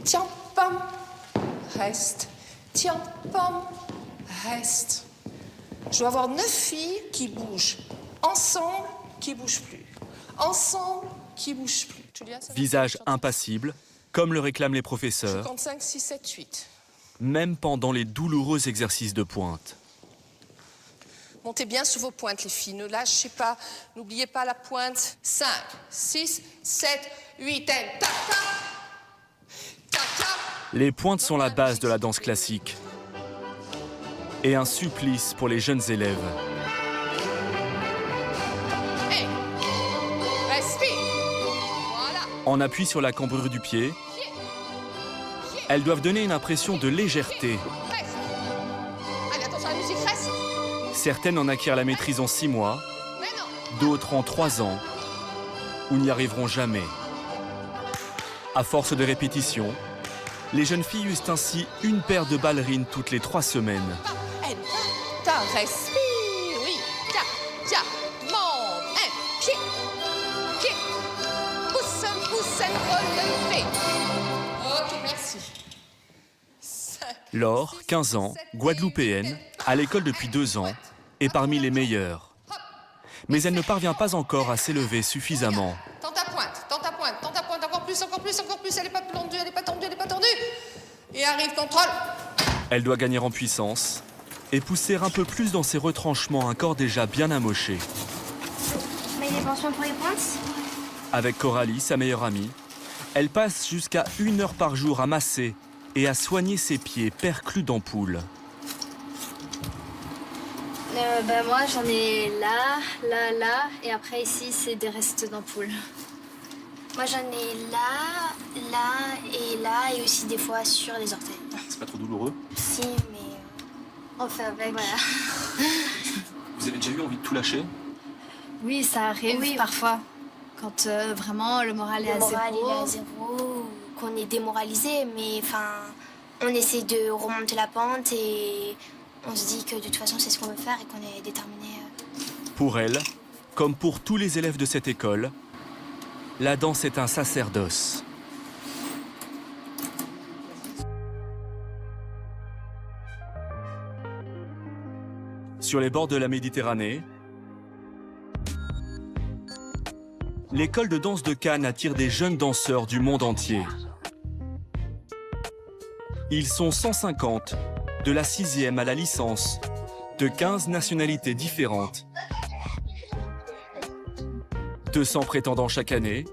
tiens, pomme, reste, tiens, pomme, reste. Je dois avoir 9 filles qui bougent ensemble, qui bougent plus. Ensemble, qui bougent plus. Julia, Visage impassible, comme le réclament les professeurs, 55, 6, 7, 8. même pendant les douloureux exercices de pointe. Montez bien sous vos pointes, les filles. Ne lâchez pas. N'oubliez pas la pointe. 5, 6, 7, 8. Et tac, tac. Les pointes sont la base de la danse classique. Et un supplice pour les jeunes élèves. Hey, respire. Voilà. En appui sur la cambrure du pied, elles doivent donner une impression de légèreté. Reste. Allez, attention à la musique, reste. Certaines en acquièrent la maîtrise en 6 mois, Mais non. d'autres en 3 ans, ou n'y arriveront jamais. À force de répétition, les jeunes filles usent ainsi une paire de ballerines toutes les 3 semaines. Et ta, respire. Oui. Tiens, monte. Un pied. Pied. Pousse, relevé. Ok, merci. Laure, 15 ans, guadeloupéenne, à l'école depuis 2 ans, est parmi les meilleures. Mais elle ne parvient pas encore à s'élever suffisamment. Tends ta pointe, encore plus, elle n'est pas tendue, Et arrive, contrôle. Elle doit gagner en puissance et pousser un peu plus dans ses retranchements, un corps déjà bien amoché. Mais des pensions pour les pointes? Avec Coralie, sa meilleure amie, elle passe jusqu'à 1 heure par jour à masser et à soigner ses pieds perclus d'ampoules. Moi j'en ai là, et après ici c'est des restes d'ampoules. Moi j'en ai là, et aussi des fois sur les orteils. C'est pas trop douloureux? Si, mais on fait avec. Voilà. Vous avez déjà eu envie de tout lâcher? Oui, ça arrive parfois. Quand vraiment le moral est à zéro. Le moral il est à zéro, qu'on est démoralisé, mais enfin, on essaie de remonter la pente et on se dit que de toute façon c'est ce qu'on veut faire et qu'on est déterminé. Pour elle, comme pour tous les élèves de cette école, la danse est un sacerdoce. Sur les bords de la Méditerranée, l'école de danse de Cannes attire des jeunes danseurs du monde entier. Ils sont 150, de la 6e à la licence, de 15 nationalités différentes. 200 prétendants chaque année,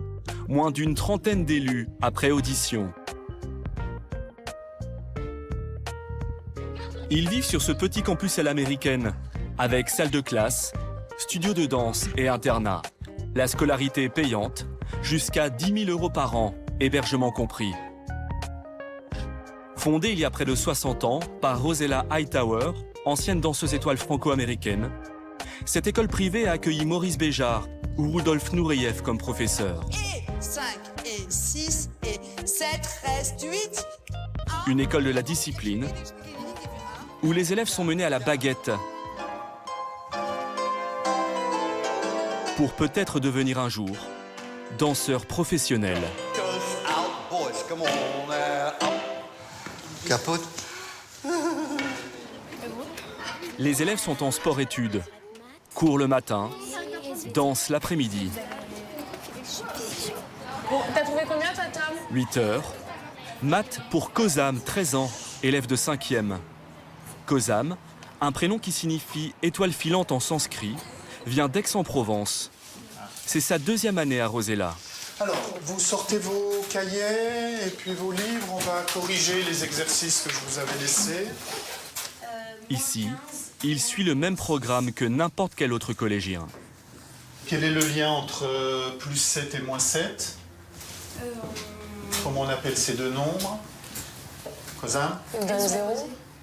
moins d'une trentaine d'élus après audition. Ils vivent sur ce petit campus à l'américaine, avec salle de classe, studio de danse et internat. La scolarité est payante, jusqu'à 10 000 € par an, hébergement compris. Fondée il y a près de 60 ans par Rosella Hightower, ancienne danseuse étoile franco-américaine, cette école privée a accueilli Maurice Béjart ou Rudolf Nureyev comme professeurs. Et 5, et 6, et 7, reste 8. Une école de la discipline, où les élèves sont menés à la baguette pour peut-être devenir un jour danseurs professionnels. Capote. Les élèves sont en sport-études, cours le matin, danse l'après-midi. Bon, t'as trouvé combien toi, Tom? 8 heures. Maths pour Kozam, 13 ans, élève de 5e. Kozam, un prénom qui signifie étoile filante en sanskrit, vient d'Aix-en-Provence. C'est sa 2e année à Rosella. Alors, vous sortez vos cahiers et puis vos livres, on va corriger les exercices que je vous avais laissés. Ici, il suit le même programme que n'importe quel autre collégien. Quel est le lien entre plus 7 et moins 7 Comment on appelle ces deux nombres? Cousin?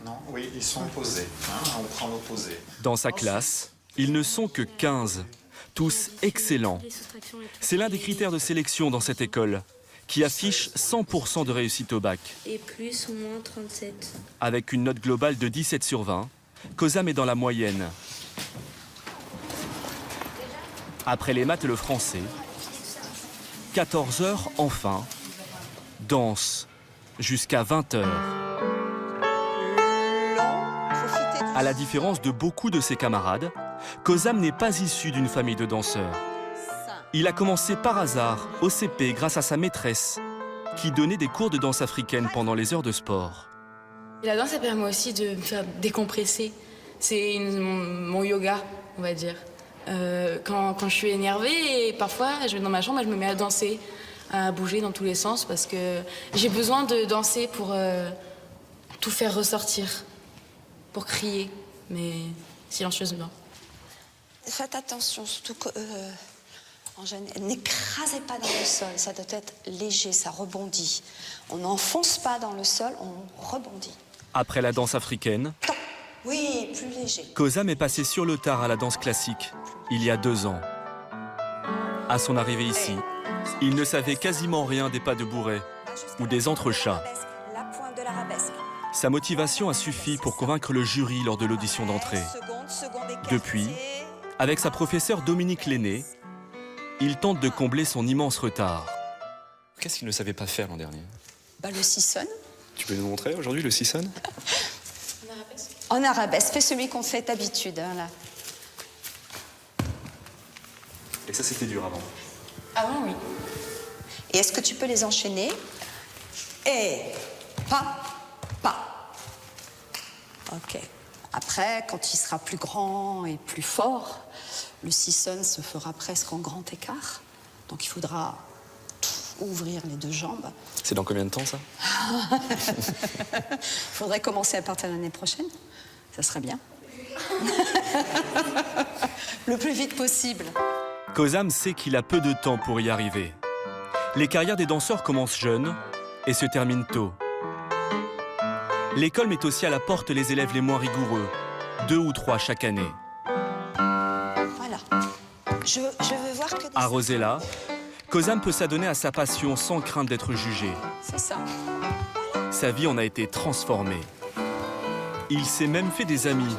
Non, oui, ils sont opposés. Hein, on prend l'opposé. Dans sa classe, ils ne sont que 15, tous excellents. C'est l'un des critères de sélection dans cette école, qui affiche 100% de réussite au bac. Et plus ou moins 37. Avec une note globale de 17 sur 20, Kozam est dans la moyenne. Après les maths et le français, 14 heures enfin, danse, jusqu'à 20 h. À la différence de beaucoup de ses camarades, Kozam n'est pas issu d'une famille de danseurs. Il a commencé par hasard au CP grâce à sa maîtresse, qui donnait des cours de danse africaine pendant les heures de sport. Et la danse, ça permet aussi de me faire décompresser. C'est mon yoga, on va dire. Quand je suis énervée, et parfois, je vais dans ma chambre et je me mets à danser, à bouger dans tous les sens, parce que j'ai besoin de danser pour tout faire ressortir, pour crier, mais silencieusement. Faites attention, surtout que n'écrasez pas dans le sol, ça doit être léger, ça rebondit. On n'enfonce pas dans le sol, on rebondit. Après la danse africaine, oui, plus léger. Kozam est passé sur le tard à la danse classique, il y a 2 ans. À son arrivée ici, il ne savait quasiment rien des pas de bourret ou des entrechats. La pointe de l'arabesque. Sa motivation a suffi pour convaincre le jury lors de l'audition d'entrée. Depuis, avec sa professeure Dominique Lenné, il tente de combler son immense retard. Qu'est-ce qu'il ne savait pas faire l'an dernier? Le sisson. Tu peux nous montrer aujourd'hui le sisson? En arabesque, fais celui qu'on fait d'habitude. Hein, là. Et ça, c'était dur avant? Avant, oui. Et est-ce que tu peux les enchaîner? Et pas. Ok. Après, quand il sera plus grand et plus fort, le sisson se fera presque en grand écart. Donc il faudra ouvrir les 2 jambes. C'est dans combien de temps, ça? Il faudrait commencer à partir de l'année prochaine. Ça serait bien. Le plus vite possible. Kozam sait qu'il a peu de temps pour y arriver. Les carrières des danseurs commencent jeunes et se terminent tôt. L'école met aussi à la porte les élèves les moins rigoureux, 2 ou 3 chaque année. Voilà. Je veux voir que... À Rosella, Kozam peut s'adonner à sa passion sans crainte d'être jugé. C'est ça. Sa vie en a été transformée. Il s'est même fait des amis.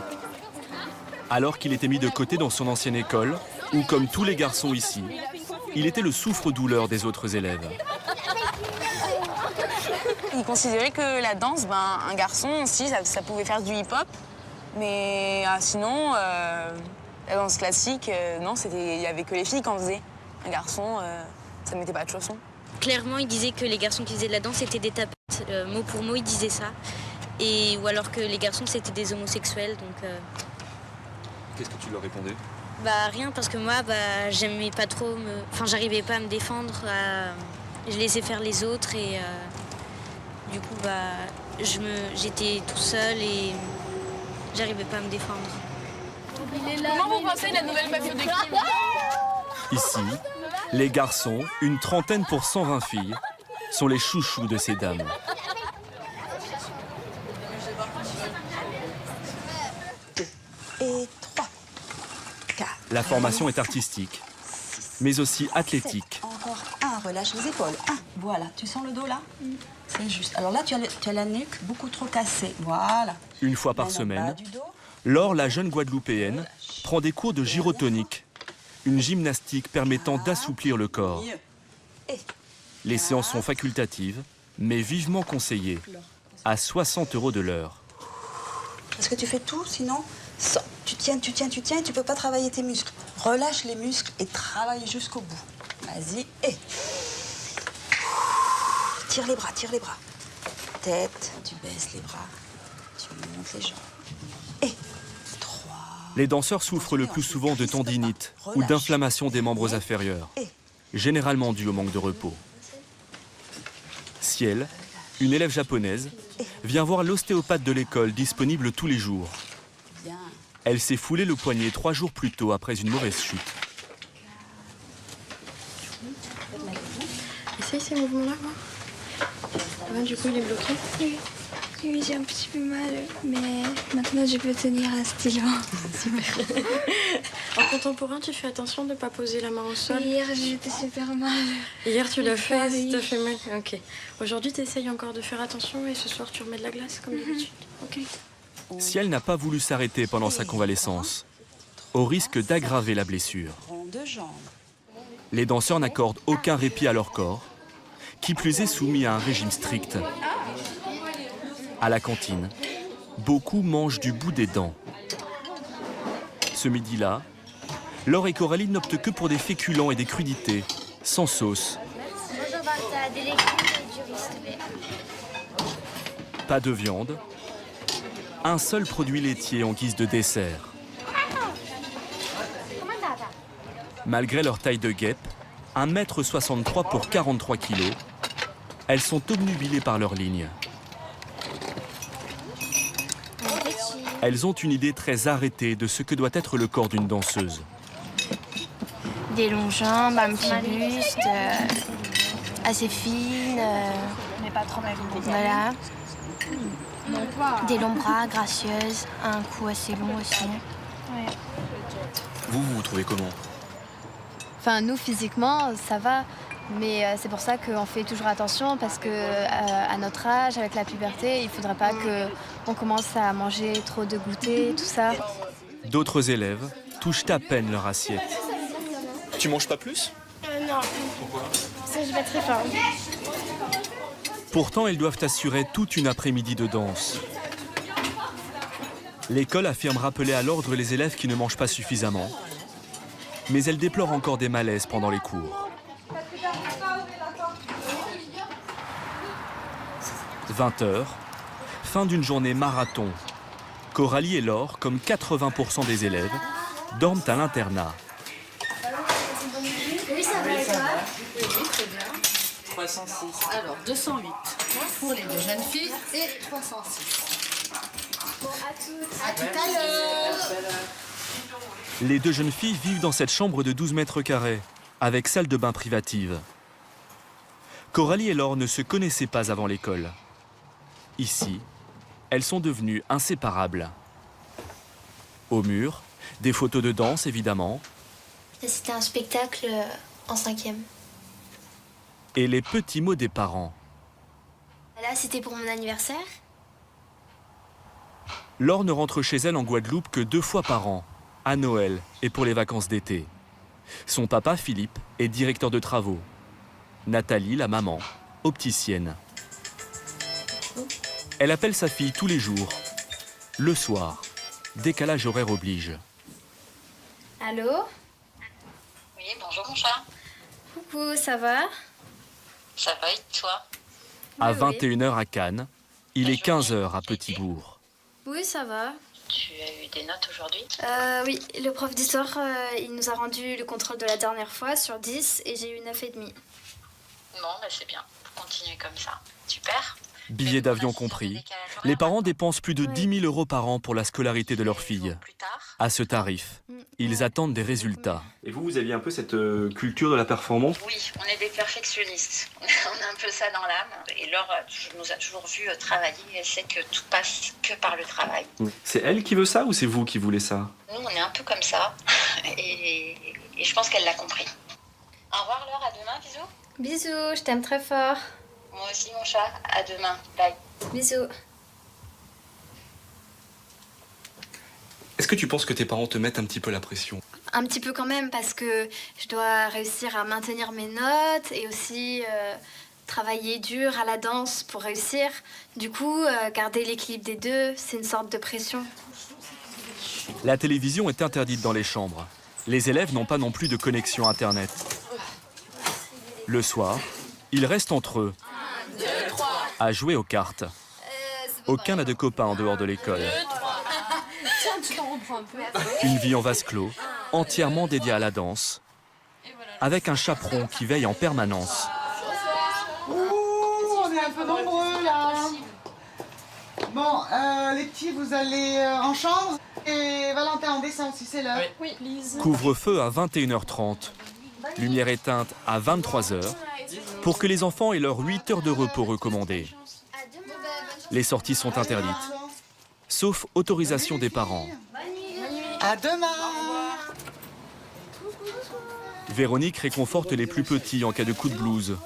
Alors qu'il était mis de côté dans son ancienne école, où comme tous les garçons ici, il était le souffre-douleur des autres élèves. Il considérait que la danse, un garçon aussi, ça pouvait faire du hip-hop. Mais sinon, la danse classique, non, il n'y avait que les filles qui en faisaient. Un garçon, ça ne mettait pas de chaussons. Clairement, il disait que les garçons qui faisaient de la danse étaient des tapettes. Mot pour mot, il disait ça. Ou alors que les garçons, c'était des homosexuels. Donc, Qu'est-ce que tu leur répondais? Rien, parce que moi, j'aimais pas trop Enfin, j'arrivais pas à me défendre. Je laissais faire les autres et du coup, j'étais tout seul et j'arrivais pas à me défendre. Comment vous pensez de la nouvelle mafia de Kim? Ici, les garçons, une trentaine pour 120 filles, sont les chouchous de ces dames. Et 3, 4. La formation est artistique, mais aussi athlétique. Encore 1, relâche les épaules. 1, voilà. Tu sens le dos là? C'est juste. Alors là, tu as la nuque beaucoup trop cassée. Voilà. Une fois par Maintenant, semaine, bas du dos. Laure, la jeune Guadeloupéenne, prend des cours de gyrotonique, une gymnastique permettant d'assouplir le corps. Les séances sont facultatives, mais vivement conseillées, à 60 € de l'heure. Est-ce que tu fais tout? Sinon, tu tiens, tu peux pas travailler tes muscles. Relâche les muscles et travaille jusqu'au bout. Vas-y, et... Tire les bras. Tête, tu baisses les bras, tu montes les jambes. Et 3... Les danseurs souffrent le plus souvent de tendinite ou d'inflammation des membres inférieurs, généralement due au manque de repos. Ciel, une élève japonaise, vient voir l'ostéopathe de l'école disponible tous les jours. Elle s'est foulé le poignet 3 jours plus tôt après une mauvaise chute. Essaye ces mouvements-là, moi. Du coup, il est bloqué. Oui, j'ai un petit peu mal, mais maintenant je peux tenir un stylo. Super. En contemporain, tu fais attention de ne pas poser la main au sol. Hier, j'étais super mal. Hier, tu l'as fait, oui. ça fait mal. Ok. Aujourd'hui, tu essayes encore de faire attention et ce soir, tu remets de la glace comme d'habitude. Ok. Ciel n'a pas voulu s'arrêter pendant sa convalescence, au risque d'aggraver la blessure. Les danseurs n'accordent aucun répit à leur corps, qui plus est soumis à un régime strict. À la cantine, beaucoup mangent du bout des dents. Ce midi-là, Laure et Coralie n'optent que pour des féculents et des crudités, sans sauce. Des légumes et du riz, s'il te plaît. Pas de viande, un seul produit laitier en guise de dessert. Malgré leur taille de guêpe, 1,63 m pour 43 kg, elles sont obnubilées par leur ligne. Elles ont une idée très arrêtée de ce que doit être le corps d'une danseuse. Des longs jambes, un petit buste, assez fine. Mais pas trop voilà. Des longs bras, gracieuses, un cou assez long aussi. Ouais. Vous vous trouvez comment? Enfin, nous, physiquement, ça va. Mais c'est pour ça qu'on fait toujours attention parce que à notre âge, avec la puberté, il ne faudrait pas qu'on commence à manger trop de goûter, tout ça. D'autres élèves touchent à peine leur assiette. Tu manges pas plus? Non. Pourquoi? Parce que je vais très fort. Pourtant, elles doivent assurer toute une après-midi de danse. L'école affirme rappeler à l'ordre les élèves qui ne mangent pas suffisamment. Mais elle déplore encore des malaises pendant les cours. 20 h, fin d'une journée marathon. Coralie et Laure, comme 80% des élèves, dorment à l'internat. Oui, ça va et toi? Oui, très bien. 306. Alors, 208 pour les 2 jeunes filles et 306. Bon, à toutes. À tout à l'heure. Les 2 jeunes filles vivent dans cette chambre de 12 mètres carrés, avec salle de bain privative. Coralie et Laure ne se connaissaient pas avant l'école. Ici, elles sont devenues inséparables. Au mur, des photos de danse, évidemment. C'était un spectacle en 5e. Et les petits mots des parents. Là, c'était pour mon anniversaire. Laure ne rentre chez elle en Guadeloupe que 2 fois par an, à Noël et pour les vacances d'été. Son papa, Philippe, est directeur de travaux. Nathalie, la maman, opticienne. Elle appelle sa fille tous les jours, le soir, décalage horaire oblige. Allô? Oui, bonjour mon chat. Coucou, ça va? Ça va et toi? À 21 h à Cannes, il est 15 h à Petit-Bourg. Oui, ça va. Tu as eu des notes aujourd'hui? Oui, le prof d'histoire, il nous a rendu le contrôle de la dernière fois sur 10 et j'ai eu 9,5. Bon, bah c'est bien. Faut continuer comme ça. Super. Billets d'avion compris, les parents dépensent plus de 10 000 € par an pour la scolarité de leur fille. À ce tarif, ils attendent des résultats. Et vous aviez un peu cette culture de la performance? Oui, on est des perfectionnistes. On a un peu ça dans l'âme. Et Laure nous a toujours vu travailler. Elle sait que tout passe que par le travail. C'est elle qui veut ça ou c'est vous qui voulez ça? Nous, on est un peu comme ça. Et je pense qu'elle l'a compris. Au revoir Laure, à demain, bisous. Bisous, je t'aime très fort. Moi aussi mon chat, à demain, bye. Bisous. Est-ce que tu penses que tes parents te mettent un petit peu la pression? Un petit peu quand même, parce que je dois réussir à maintenir mes notes et aussi travailler dur à la danse pour réussir. Du coup, garder l'équilibre des deux, c'est une sorte de pression. La télévision est interdite dans les chambres. Les élèves n'ont pas non plus de connexion Internet. Le soir, ils restent entre eux, à jouer aux cartes. Aucun n'a de copains en dehors de l'école. Une vie en vase clos, entièrement dédiée à la danse, avec un chaperon qui veille en permanence. Ouh, on est un peu nombreux là. Bon, les petits, vous allez en chambre. Et Valentin, on descend aussi, c'est l'heure. Oui, please. Couvre-feu à 21 h 30. Lumière éteinte à 23 h, pour que les enfants aient leurs 8 heures de repos recommandées. Les sorties sont interdites, sauf autorisation des parents. À demain. Véronique réconforte les plus petits en cas de coup de blues.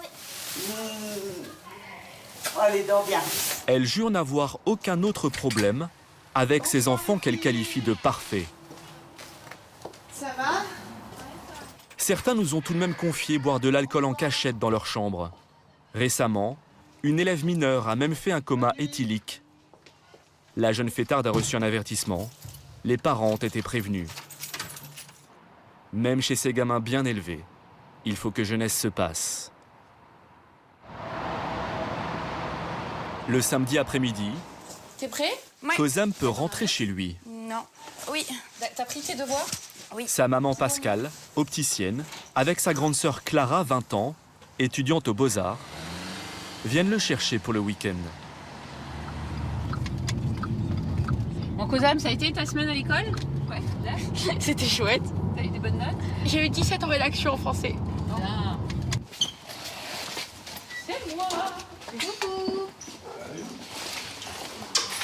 Allez, dors bien. Elle jure n'avoir aucun autre problème avec ses enfants qu'elle qualifie de parfaits. Ça va? Certains nous ont tout de même confié boire de l'alcool en cachette dans leur chambre. Récemment, une élève mineure a même fait un coma éthylique La jeune fêtarde a reçu un avertissement. Les parents ont été prévenus. Même chez ces gamins bien élevés, il faut que jeunesse se passe. Le samedi après-midi, T'es prêt? Kozam peut rentrer chez lui. Non. Oui. T'as pris tes devoirs? Oui. Sa maman Pascale, opticienne, avec sa grande sœur Clara, 20 ans, étudiante aux Beaux-Arts, viennent le chercher pour le week-end. Bon, Kozam, ça a été ta semaine à l'école? Ouais. C'était chouette. T'as eu des bonnes notes? J'ai eu 17 en rédaction en français. Bien. C'est moi. Coucou.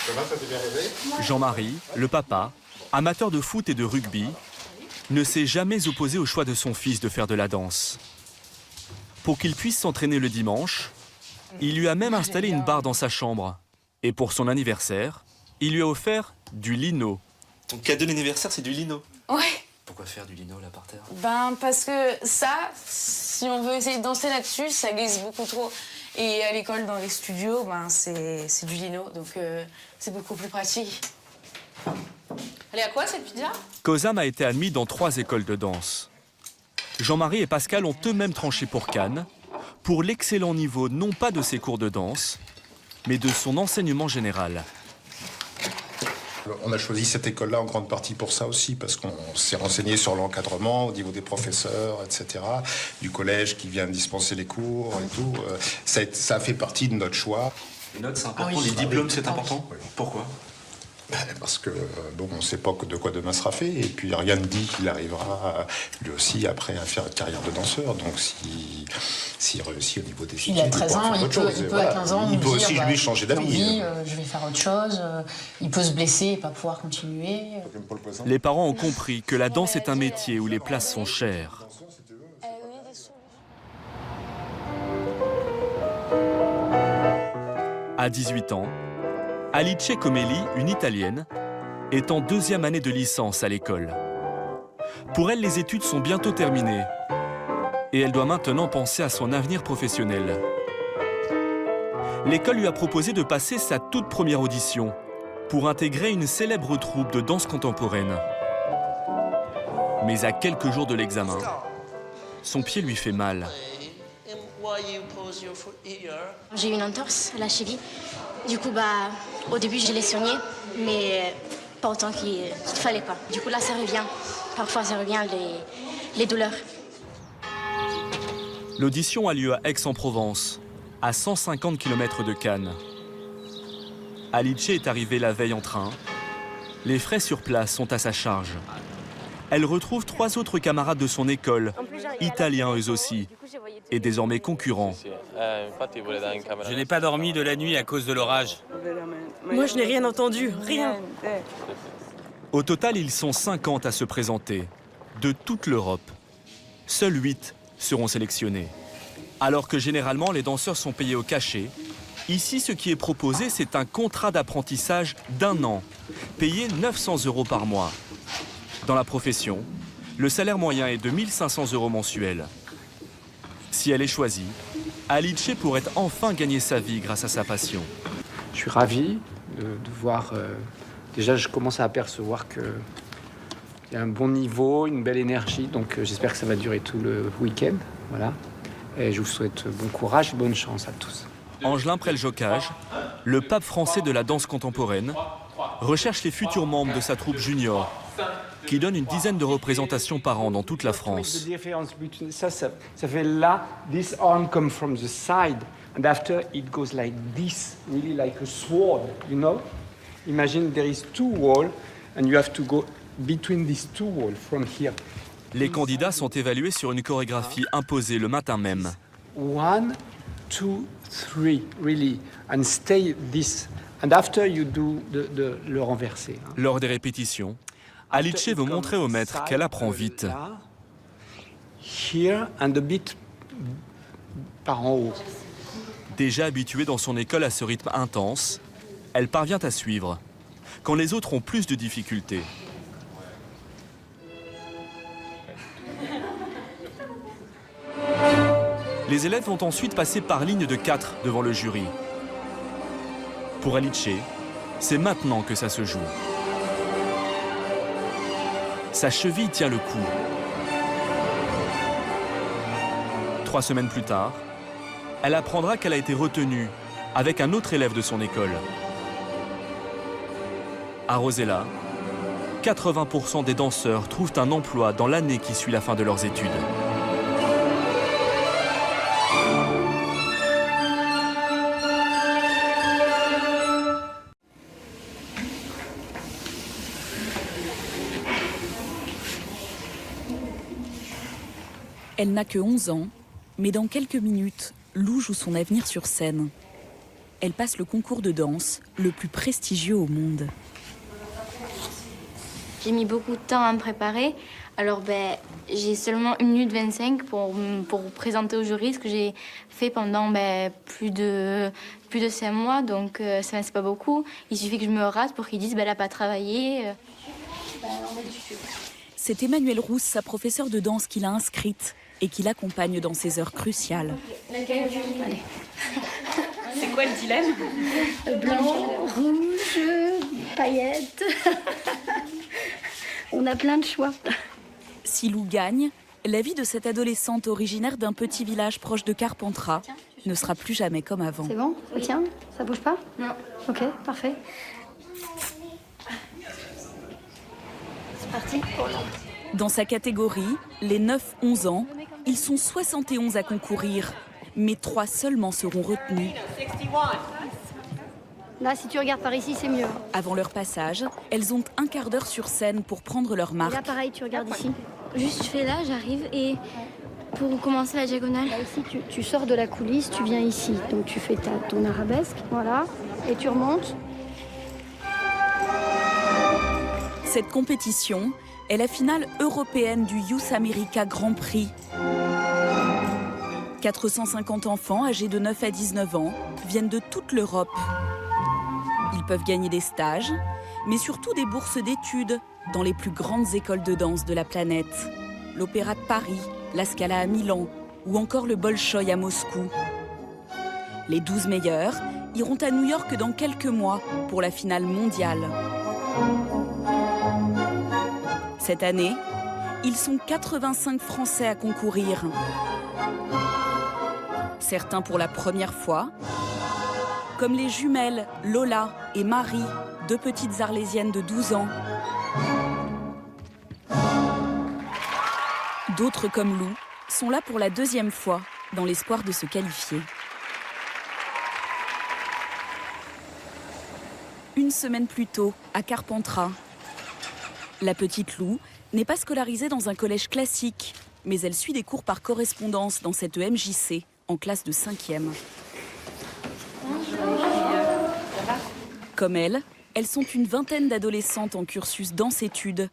Ça va, ça t'est bien réveillé? Jean-Marie, le papa, amateur de foot et de rugby, ne s'est jamais opposé au choix de son fils de faire de la danse. Pour qu'il puisse s'entraîner le dimanche, il lui a même installé une barre dans sa chambre. Et pour son anniversaire, il lui a offert du lino. Ton cadeau d'anniversaire, c'est du lino. Ouais. Pourquoi faire du lino là par terre? Ben parce que ça, si on veut essayer de danser là-dessus, ça glisse beaucoup trop. Et à l'école, dans les studios, ben c'est du lino, donc c'est beaucoup plus pratique. Elle est à quoi cette pizza? Kozam a été admis dans 3 écoles de danse. Jean-Marie et Pascal ont eux-mêmes tranché pour Cannes, pour l'excellent niveau non pas de ses cours de danse, mais de son enseignement général. On a choisi cette école-là en grande partie pour ça aussi, parce qu'on s'est renseigné sur l'encadrement au niveau des professeurs, etc., du collège qui vient dispenser les cours et tout. Ça a fait partie de notre choix. Les notes, c'est important. Les diplômes, c'est important. Oui. Pourquoi? Parce que, bon, on ne sait pas de quoi demain sera fait, et puis rien ne dit qu'il arrivera, lui aussi, après, à faire une carrière de danseur. Donc, s'il réussit au niveau des études, il a 13 ans, il peut à 15 ans il peut dire, aussi, lui, changer d'avis. Je vais faire autre chose, il peut se blesser et pas pouvoir continuer. Les parents ont compris que la danse est un métier où les places sont chères. À 18 ans, Alice Comelli, une Italienne, est en 2e année de licence à l'école. Pour elle, les études sont bientôt terminées et elle doit maintenant penser à son avenir professionnel. L'école lui a proposé de passer sa toute première audition pour intégrer une célèbre troupe de danse contemporaine. Mais à quelques jours de l'examen, son pied lui fait mal. J'ai eu une entorse à la cheville. Du coup, au début, je l'ai soigné, mais pas autant qu'il fallait pas. Du coup, là, ça revient. Parfois, ça revient, les douleurs. L'audition a lieu à Aix-en-Provence, à 150 km de Cannes. Alice est arrivée la veille en train. Les frais sur place sont à sa charge. Elle retrouve 3 autres camarades de son école, italiens eux aussi, et désormais concurrents. Je n'ai pas dormi de la nuit à cause de l'orage. Moi, je n'ai rien entendu, rien. Au total, ils sont 50 à se présenter, de toute l'Europe. Seuls 8 seront sélectionnés. Alors que généralement, les danseurs sont payés au cachet, ici, ce qui est proposé, c'est un contrat d'apprentissage d'1 an, payé 900 € par mois. Dans la profession, le salaire moyen est de 1 500 € mensuels. Si elle est choisie, Alice pourrait enfin gagner sa vie grâce à sa passion. Je suis ravi de voir... déjà, je commence à apercevoir qu'il y a un bon niveau, une belle énergie. Donc, j'espère que ça va durer tout le week-end. Voilà. Et je vous souhaite bon courage et bonne chance à tous. Angelin Preljocage, le pape français de la danse contemporaine, recherche les futurs membres de sa troupe junior, qui donne une dizaine de représentations par an dans toute la France. Ça fait là, this arm comes from the side, and after it goes like this, really like a sword, you know? Imagine there is 2 walls, and you have to go between these 2 walls from here. Les candidats sont évalués sur une chorégraphie imposée le matin même. 1, 2, 3, really, and stay this. And after you do le renverser. Lors des répétitions, Alice veut montrer au maître qu'elle apprend vite. Here and a bit par en haut. Déjà habituée dans son école à ce rythme intense, elle parvient à suivre, quand les autres ont plus de difficultés. Les élèves vont ensuite passer par ligne de 4 devant le jury. Pour Alice, C'est maintenant que ça se joue. Sa cheville tient le coup. 3 semaines plus tard, elle apprendra qu'elle a été retenue avec un autre élève de son école. À Rosella, 80% des danseurs trouvent un emploi dans l'année qui suit la fin de leurs études. Elle n'a que 11 ans, mais dans quelques minutes, Lou joue son avenir sur scène. Elle passe le concours de danse le plus prestigieux au monde. J'ai mis beaucoup de temps à me préparer. Alors j'ai seulement 1 minute 25 pour présenter au jury, ce que j'ai fait pendant plus de 5 mois. Donc ça c'est pas beaucoup. Il suffit que je me rate pour qu'ils disent elle n'a pas travaillé. C'est Emmanuelle Rousse, sa professeure de danse, qui l'a inscrite et qui l'accompagne dans ces heures cruciales. C'est quoi le dilemme? Blanc, rouge, paillettes. On a plein de choix. Si Lou gagne, la vie de cette adolescente originaire d'un petit village proche de Carpentras ne sera plus jamais comme avant. C'est bon? Ça tient? Ça bouge pas? Non. Ok, parfait. C'est parti. Dans sa catégorie, les 9-11 ans, ils sont 71 à concourir, mais 3 seulement seront retenus. Là, si tu regardes par ici, c'est mieux. Avant leur passage, elles ont un quart d'heure sur scène pour prendre leur marque. Là, pareil, tu regardes ici. Juste, je fais là, j'arrive et pour commencer la diagonale. Là, ici, tu sors de la coulisse, tu viens ici. Donc, tu fais ton arabesque, voilà, et tu remontes. Cette compétition est la finale européenne du Youth America Grand Prix. 450 enfants âgés de 9 à 19 ans viennent de toute l'Europe. Ils peuvent gagner des stages, mais surtout des bourses d'études dans les plus grandes écoles de danse de la planète. L'Opéra de Paris, la Scala à Milan ou encore le Bolchoï à Moscou. Les 12 meilleurs iront à New York dans quelques mois pour la finale mondiale. Cette année, ils sont 85 Français à concourir. Certains pour la première fois, comme les jumelles Lola et Marie, 2 petites Arlésiennes de 12 ans. D'autres comme Lou sont là pour la 2e fois, dans l'espoir de se qualifier. Une semaine plus tôt, à Carpentras, la petite Lou n'est pas scolarisée dans un collège classique, mais elle suit des cours par correspondance dans cette MJC, en classe de 5e. Comme elle, elles sont une vingtaine d'adolescentes en cursus danse-études.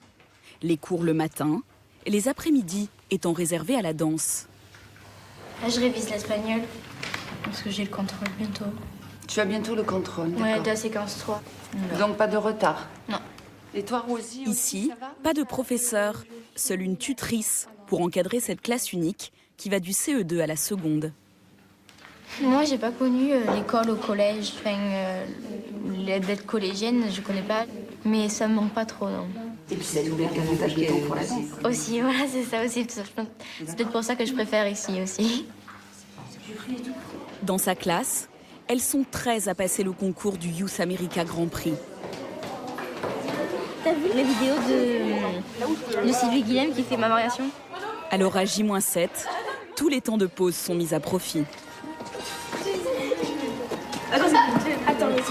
Les cours le matin, les après-midi étant réservés à la danse. Là, je révise l'espagnol, parce que j'ai le contrôle bientôt. Tu as bientôt le contrôle, d'accord. Ouais, de la séquence 3. Donc pas de retard? Non. Et toi, Rosie? Ici, pas de professeur, seule une tutrice pour encadrer cette classe unique qui va du CE2 à la seconde. Moi, j'ai pas connu l'école au collège. Enfin, d'être collégienne, je connais pas. Mais ça me manque pas trop, non. Et puis ça t'ouvre davantage de temps pour la danse. Aussi, voilà, c'est ça aussi. C'est peut-être pour ça que je préfère ici aussi. Dans sa classe, elles sont 13 à passer le concours du Youth America Grand Prix. T'as vu la vidéo de Sylvie Guilhem qui fait ma variation? Alors à J-7, tous les temps de pause sont mis à profit. Attends, vas-y.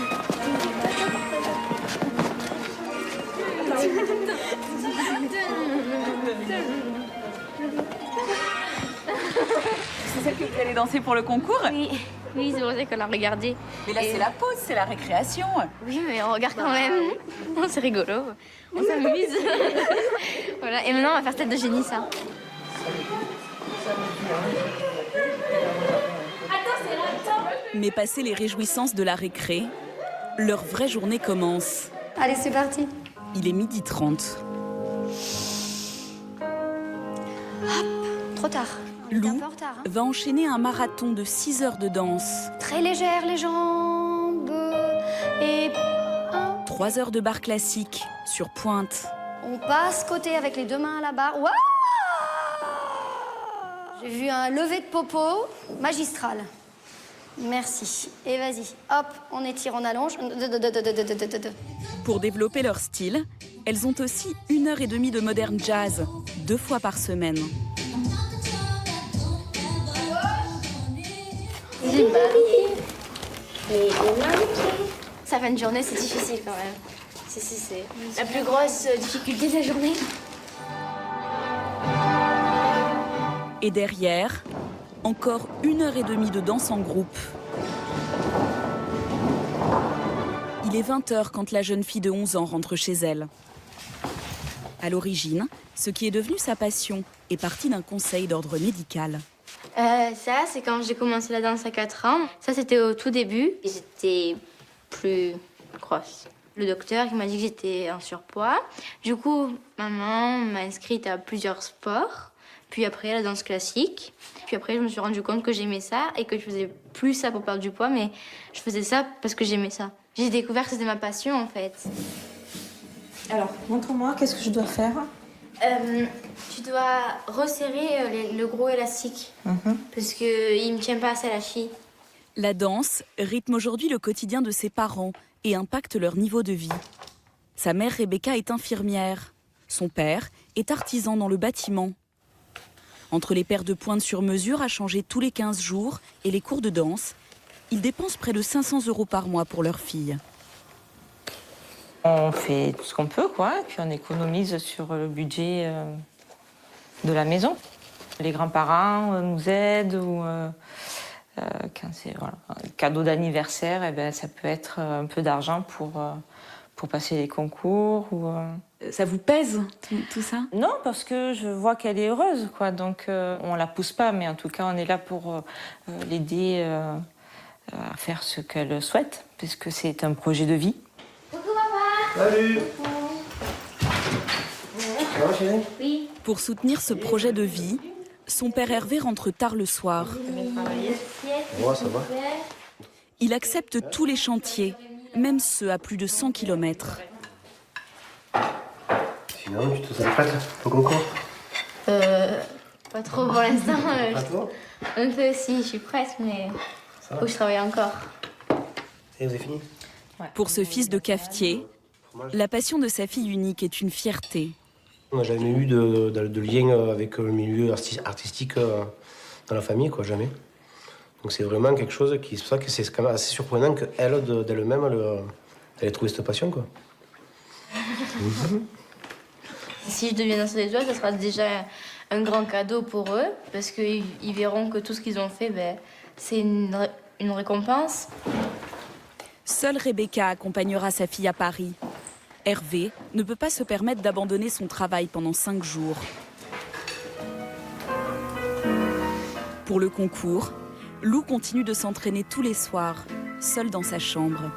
C'est celle que vous allez danser pour le concours? Oui, oui, c'est pour ça qu'on a regardé. Mais là, c'est la pause, c'est la récréation. Oui, mais on regarde quand même. Non, c'est rigolo. On s'amuse. Voilà, et maintenant, on va faire tête de génie, ça. Mais passé les réjouissances de la récré, leur vraie journée commence. Allez, c'est parti. Il est 12h30. Hop, trop tard. Lou va enchaîner un marathon de 6 heures de danse. Très légère les jambes. Et 1, 3 heures de barre classique sur pointe. On passe côté avec les 2 mains à la barre. Waouh! J'ai vu un lever de popo magistral. Merci. Et vas-y, hop, on étire, on allonge. Pour développer leur style, elles ont aussi 1h30 de modern jazz, 2 fois par semaine. J'ai marié. Les mariés. Ça fait une journée, c'est difficile quand même. C'est la plus grosse difficulté de la journée. Et derrière, encore 1h30 de danse en groupe. Il est 20h quand la jeune fille de 11 ans rentre chez elle. À l'origine, ce qui est devenu sa passion est parti d'un conseil d'ordre médical. Ça, c'est quand j'ai commencé la danse à 4 ans. Ça, c'était au tout début. J'étais plus grosse. Le docteur il m'a dit que j'étais en surpoids. Du coup, maman m'a inscrite à plusieurs sports. Puis après, la danse classique. Puis après, je me suis rendu compte que j'aimais ça et que je faisais plus ça pour perdre du poids, mais je faisais ça parce que j'aimais ça. J'ai découvert que c'était ma passion, en fait. Alors, montre-moi, qu'est-ce que je dois faire? Tu dois resserrer le gros élastique, parce qu'il ne me tient pas assez la cheville. La danse rythme aujourd'hui le quotidien de ses parents et impacte leur niveau de vie. Sa mère, Rebecca, est infirmière. Son père est artisan dans le bâtiment. Entre les paires de pointes sur mesure à changer tous les 15 jours et les cours de danse, ils dépensent près de 500 € par mois pour leur fille. On fait tout ce qu'on peut, quoi, et puis on économise sur le budget de la maison. Les grands-parents nous aident, ou quand c'est un cadeau d'anniversaire, eh ben, ça peut être un peu d'argent pour passer les concours. Ça vous pèse, tout ça? Non, parce que je vois qu'elle est heureuse, quoi. Donc on la pousse pas, mais en tout cas on est là pour l'aider à faire ce qu'elle souhaite, puisque c'est un projet de vie. Coucou papa. Salut. Ça va, chérie? Oui. Pour soutenir ce projet de vie, son père Hervé rentre tard le soir. Ouais, ça va. Il accepte tous les chantiers, même ceux à plus de 100 km. Sinon, tu te sens prête au concours? Pas trop pour l'instant. Pas trop? Un peu si, je suis prête, mais faut que je travaille encore. Et vous avez fini? Pour ce fils de cafetier, la passion de sa fille unique est une fierté. On n'a jamais eu de lien avec le milieu artistique dans la famille, quoi, jamais. Donc c'est vraiment quelque chose qui... C'est pour ça que c'est quand même assez surprenant qu'elle, d'elle-même, elle ait trouvé cette passion, quoi. Si je deviens danseuse des doigts, ça sera déjà un grand cadeau pour eux, parce qu'ils verront que tout ce qu'ils ont fait, c'est une récompense. Seule Rebecca accompagnera sa fille à Paris. Hervé ne peut pas se permettre d'abandonner son travail pendant 5 jours. Pour le concours, Lou continue de s'entraîner tous les soirs, seule dans sa chambre.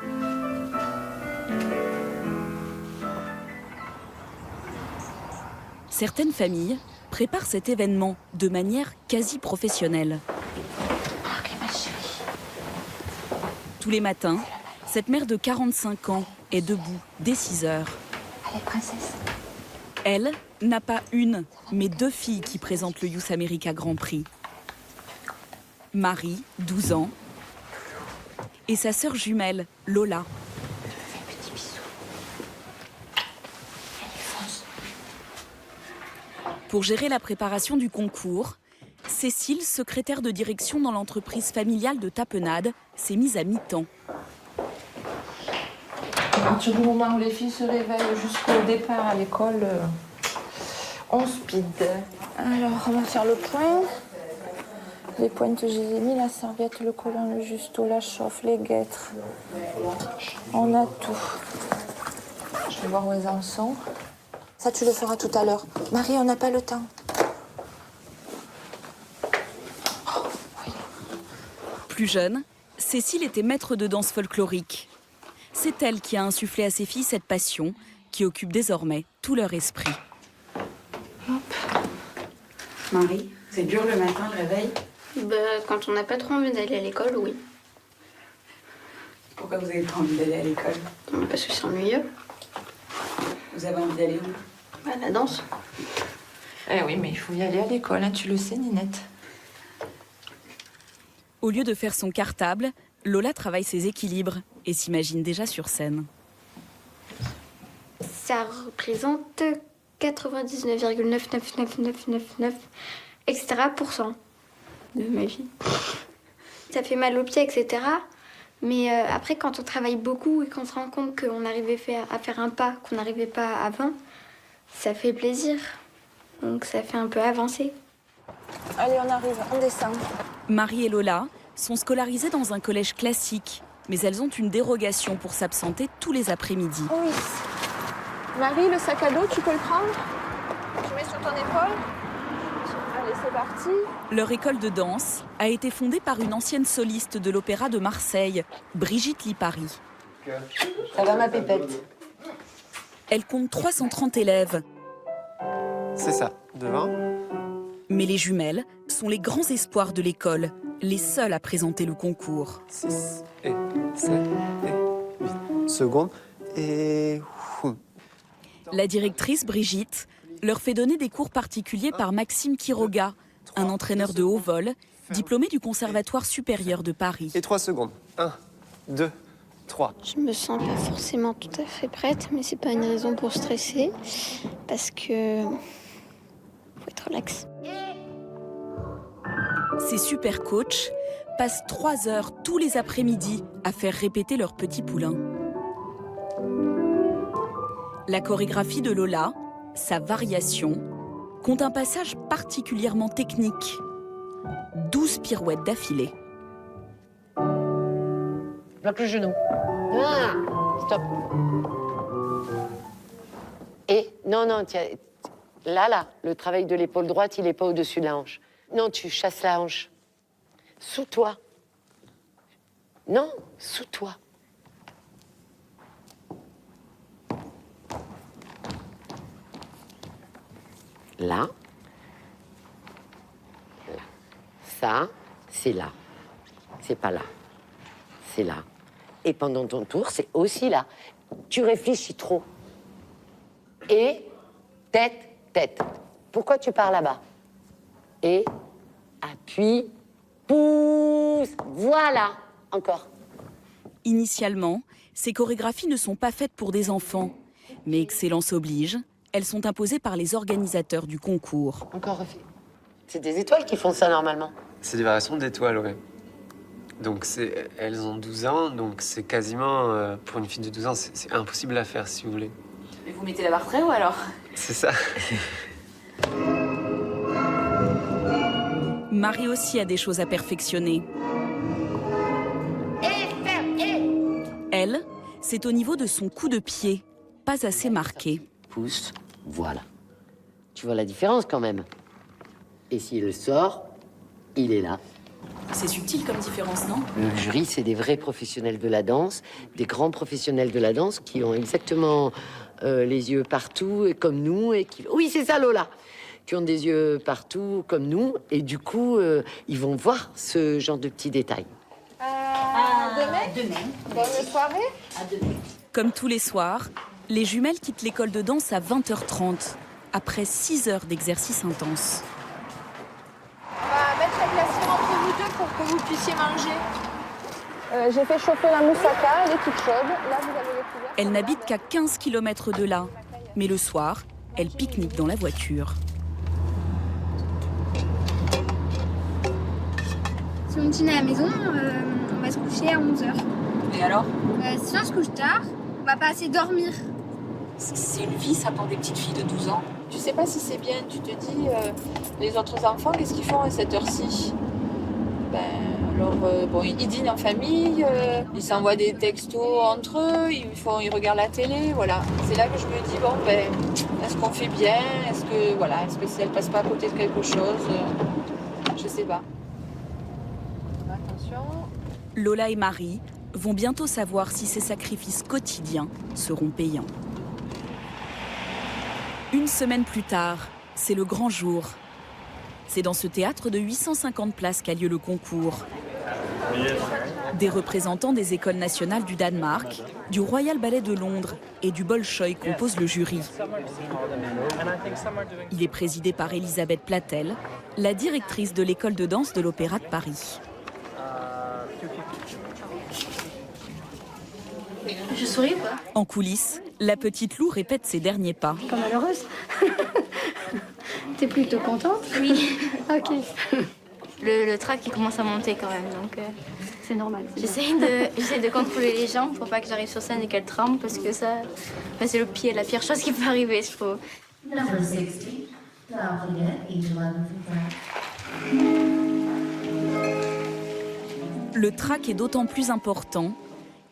Certaines familles préparent cet événement de manière quasi professionnelle. Tous les matins, cette mère de 45 ans est debout dès 6 heures. Allez, princesse. Elle n'a pas une, mais 2 filles qui présentent le Youth America Grand Prix. Marie, 12 ans, et sa sœur jumelle, Lola. Pour gérer la préparation du concours, Cécile, secrétaire de direction dans l'entreprise familiale de Tapenade, s'est mise à mi-temps. À partir du moment où les filles se réveillent jusqu'au départ à l'école, on speed. Alors, on va faire le point. Les pointes, je les ai mis, la serviette, le collant, le justo, la chauffe, les guêtres. On a tout. Je vais voir où elles en sont. Ça, tu le feras tout à l'heure. Marie, on n'a pas le temps. Plus jeune, Cécile était maître de danse folklorique. C'est elle qui a insufflé à ses filles cette passion qui occupe désormais tout leur esprit. Hop. Marie, c'est dur le matin, le réveil? Quand on n'a pas trop envie d'aller à l'école, oui. Pourquoi vous n'avez pas envie d'aller à l'école? Parce que c'est ennuyeux. Vous avez envie d'aller où? À la danse. Eh oui, mais il faut y aller à l'école, hein, tu le sais, Ninette. Au lieu de faire son cartable, Lola travaille ses équilibres et s'imagine déjà sur scène. Ça représente 99,99999 etc. de ma vie. Ça fait mal aux pieds, etc. Mais après, quand on travaille beaucoup et qu'on se rend compte qu'on arrivait à faire un pas qu'on n'arrivait pas avant, ça fait plaisir. Donc ça fait un peu avancer. Allez, on arrive, on descend. Marie et Lola sont scolarisées dans un collège classique, mais elles ont une dérogation pour s'absenter tous les après-midi. Oui. Marie, le sac à dos, tu peux le prendre? Tu mets sur ton épaule? Allez, c'est parti. Leur école de danse a été fondée par une ancienne soliste de l'Opéra de Marseille, Brigitte Lipari. Ça va, ma pépette? Elle compte 330 élèves. C'est ça, devant. Mais les jumelles sont les grands espoirs de l'école, les seules à présenter le concours. 6 et 7 et 8 secondes et... La directrice, Brigitte, leur fait donner des cours particuliers par Maxime Quiroga, un entraîneur de haut vol, diplômé du Conservatoire supérieur de Paris. Et 3 secondes. 1, 2, 3. Je me sens pas forcément tout à fait prête, mais c'est pas une raison pour stresser, parce que faut être relax. Ces super coachs passent 3 heures tous les après-midi à faire répéter leur petit poulain. La chorégraphie de Lola, sa variation, compte un passage particulièrement technique. 12 pirouettes d'affilée. Bloque le genou. Ah, stop. Et non, tiens, là, le travail de l'épaule droite, il n'est pas au-dessus de la hanche. Non, tu chasses la hanche. Sous toi. Non, sous toi. Là. Là. Ça, c'est là. C'est pas là. C'est là. Et pendant ton tour, c'est aussi là. Tu réfléchis trop. Et tête. Pourquoi tu pars là-bas? Et appuie, pousse. Voilà. Encore. Initialement, ces chorégraphies ne sont pas faites pour des enfants. Mais excellence oblige, elles sont imposées par les organisateurs du concours. Encore refait. C'est des étoiles qui font ça normalement. C'est des variations d'étoiles, ouais. Donc elles ont 12 ans, donc c'est quasiment, pour une fille de 12 ans, c'est impossible à faire si vous voulez. Mais vous mettez la barre très haut alors? C'est ça. Marie aussi a des choses à perfectionner. Elle, c'est au niveau de son coup de pied, pas assez marqué. Pousse, voilà. Tu vois la différence quand même. Et s'il sort, il est là. C'est subtil comme différence, non? Le jury, c'est des vrais professionnels de la danse, des grands professionnels de la danse qui ont exactement les yeux partout, et comme nous, et qui... Oui, c'est ça, Lola. Qui ont des yeux partout, comme nous, et du coup, ils vont voir ce genre de petits détails. Demain. Bonne soirée. À demain. Comme tous les soirs, les jumelles quittent l'école de danse à 20h30, après 6 heures d'exercice intense. On va mettre la glacière entre vous deux pour que vous puissiez manger. J'ai fait chauffer la moussaka, elle est toute chaude. Là, vous avez les couverts. Elle n'habite qu'à 15 km de là, mais le soir, elle pique-nique dans la voiture. Si on dîne à la maison, on va se coucher à 11h. Et alors? Si on se couche tard, on va pas assez dormir. C'est une vie, ça, pour des petites filles de 12 ans. Tu sais pas si c'est bien, tu te dis, les autres enfants, qu'est-ce qu'ils font à cette heure-ci? Ils dînent en famille, ils s'envoient des textos entre eux, ils regardent la télé, voilà. C'est là que je me dis, est-ce qu'on fait bien? Est-ce que, elle passe pas à côté de quelque chose? Je sais pas. Attention. Lola et Marie vont bientôt savoir si ces sacrifices quotidiens seront payants. Une semaine plus tard, c'est le grand jour. C'est dans ce théâtre de 850 places qu'a lieu le concours. Des représentants des écoles nationales du Danemark, du Royal Ballet de Londres et du Bolchoï composent le jury. Il est présidé par Elisabeth Platel, la directrice de l'école de danse de l'Opéra de Paris. Je souris ou pas? En coulisses, la petite Lou répète ses derniers pas. Pas malheureuse. T'es plutôt contente? Oui. Ok. Le trac qui commence à monter quand même, donc c'est normal. J'essaie de contrôler les jambes pour pas que j'arrive sur scène et qu'elles tremblent parce que ça, c'est la pire chose qui peut arriver, je trouve. Le trac est d'autant plus important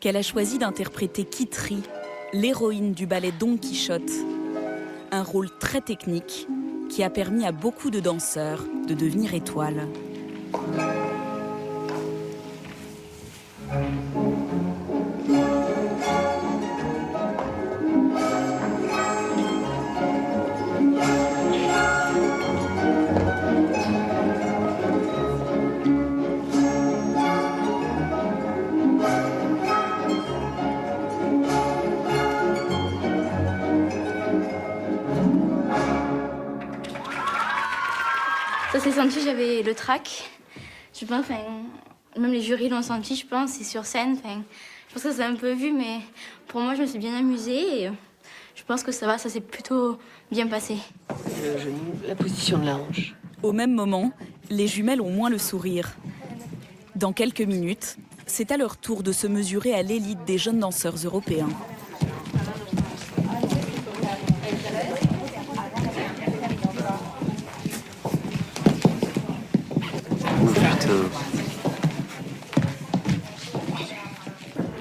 qu'elle a choisi d'interpréter Kitri, l'héroïne du ballet Don Quichotte. Un rôle très technique qui a permis à beaucoup de danseurs de devenir étoiles. Ça s'est senti, j'avais le trac. Je pense, même les jurys l'ont senti, je pense, c'est sur scène. Je pense que ça s'est un peu vu, mais pour moi, je me suis bien amusée et je pense que ça va, ça s'est plutôt bien passé. Le genou, la position de la hanche. Au même moment, les jumelles ont moins le sourire. Dans quelques minutes, c'est à leur tour de se mesurer à l'élite des jeunes danseurs européens.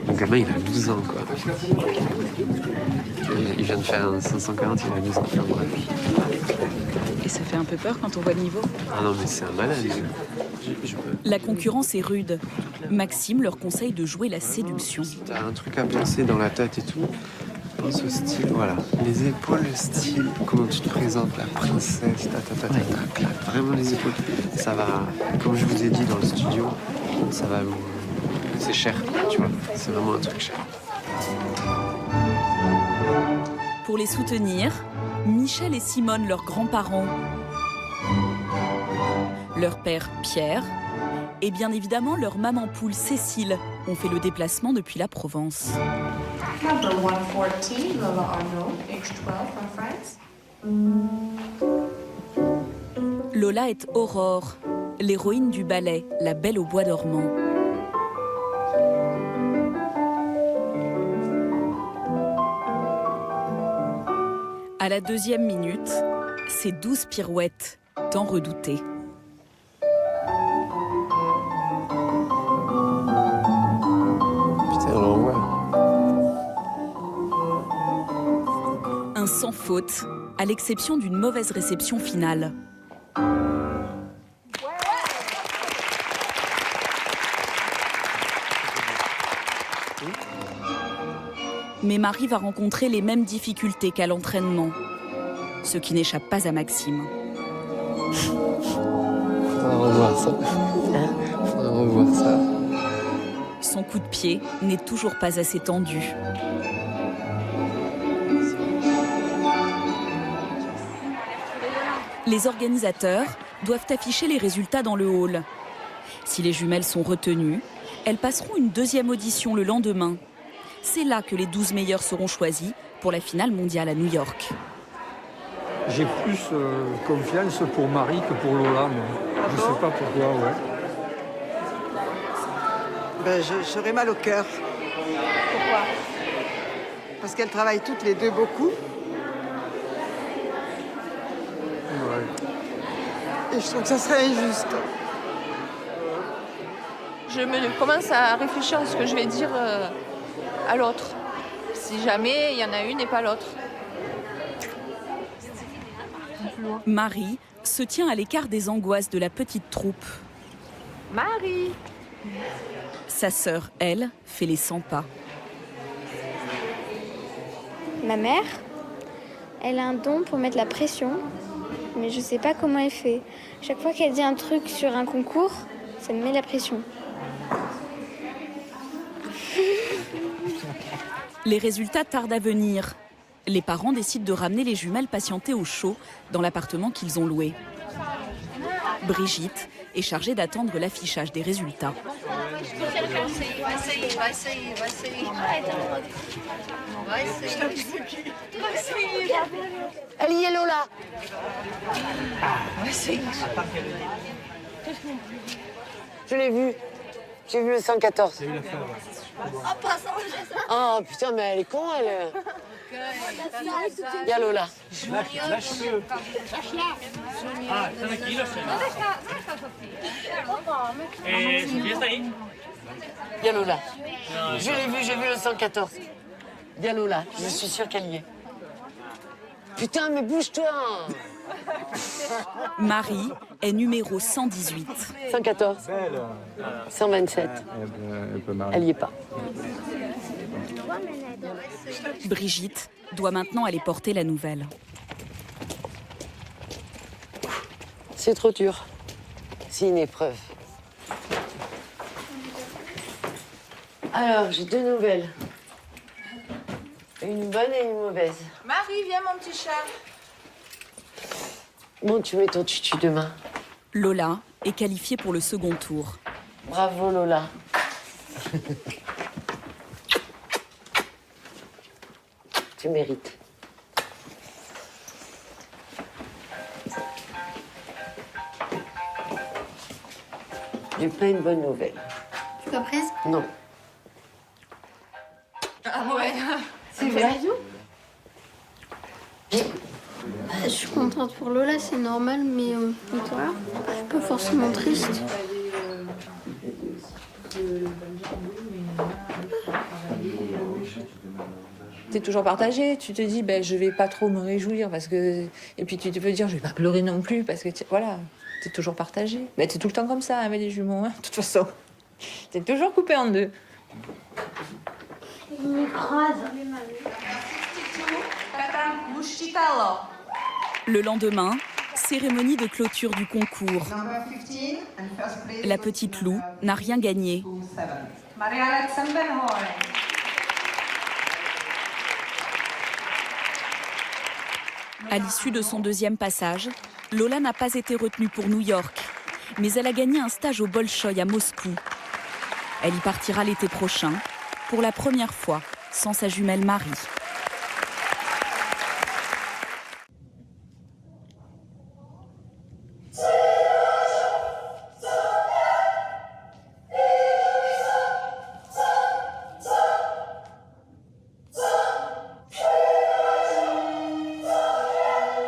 Mon gamin, il a 12 ans, quoi. Il vient de faire un 540, il a 12 ans. Et ça fait un peu peur quand on voit le niveau. Ah non, mais c'est un malade. La concurrence est rude. Maxime leur conseille de jouer la séduction. T'as un truc à penser dans la tête et tout. Pense au style, voilà. Les épaules, le style, comment tu te présentes, la princesse, vraiment les épaules. Ça va, comme je vous ai dit dans le studio, ça va vous... C'est cher, tu vois. C'est vraiment un truc cher. Pour les soutenir, Michel et Simone, leurs grands-parents, leur père Pierre et bien évidemment leur maman poule Cécile ont fait le déplacement depuis la Provence. Number 114, Lola Arnaud, age 12 from France. Lola est Aurore, l'héroïne du ballet La Belle au bois dormant. À la 2e minute, c'est 12 pirouettes, tant redoutées. Putain, on l'envoie. Un sans faute, à l'exception d'une mauvaise réception finale. Mais Marie va rencontrer les mêmes difficultés qu'à l'entraînement, ce qui n'échappe pas à Maxime. Faudra revoir ça. Faudra revoir ça. Son coup de pied n'est toujours pas assez tendu. Les organisateurs doivent afficher les résultats dans le hall. Si les jumelles sont retenues, elles passeront une 2e audition le lendemain. C'est là que les 12 meilleurs seront choisis pour la finale mondiale à New York. J'ai plus confiance pour Marie que pour Lola, mais je sais pas pourquoi, ouais. Ben, j'aurais mal au cœur. Pourquoi? Parce qu'elles travaillent toutes les deux beaucoup. Ouais. Et je trouve que ça serait injuste. Je commence à réfléchir à ce que je vais dire à l'autre. Si jamais il y en a une et pas l'autre. Marie se tient à l'écart des angoisses de la petite troupe. Marie! Sa sœur, elle, fait les 100 pas. Ma mère, elle a un don pour mettre la pression, mais je sais pas comment elle fait. Chaque fois qu'elle dit un truc sur un concours, ça me met la pression. Les résultats tardent à venir. Les parents décident de ramener les jumelles patienter au chaud dans l'appartement qu'ils ont loué. Brigitte est chargée d'attendre l'affichage des résultats. Elle y est, Lola. Je l'ai vu. J'ai vu le 114. Oh putain, mais elle est con, elle. Il y a Lola. Lâche-le. Ah, Et Sophie está ahí. Il y a Lola. Je l'ai vu, j'ai vu le 114. Il y a Lola, je suis sûre qu'elle y est. Putain, mais bouge-toi. Marie est numéro 118. 114. 127. Elle y est pas. Brigitte doit maintenant aller porter la nouvelle. C'est trop dur. C'est une épreuve. Alors, j'ai 2 nouvelles. Une bonne et une mauvaise. Marie, viens mon petit chat. Bon, tu mets ton tutu demain. Lola est qualifiée pour le second tour. Bravo, Lola. Tu mérites. J'ai pas une bonne nouvelle. Tu es prise? Non. Ah ouais. C'est vrai? Je suis contente pour Lola, c'est normal, mais toi, je suis pas forcément triste. T'es toujours partagé. Tu te dis, ben, je vais pas trop me réjouir parce que. Et puis tu te peux dire, je vais pas pleurer non plus parce que voilà, t'es toujours partagé. Ben, t'es tout le temps comme ça avec les jumeaux, hein, de toute façon. T'es toujours coupé en deux. Il m'écrase. Le lendemain, cérémonie de clôture du concours. La petite Lou n'a rien gagné. À l'issue de son deuxième passage, Lola n'a pas été retenue pour New York, mais elle a gagné un stage au Bolchoï à Moscou. Elle y partira l'été prochain, pour la première fois, sans sa jumelle Marie.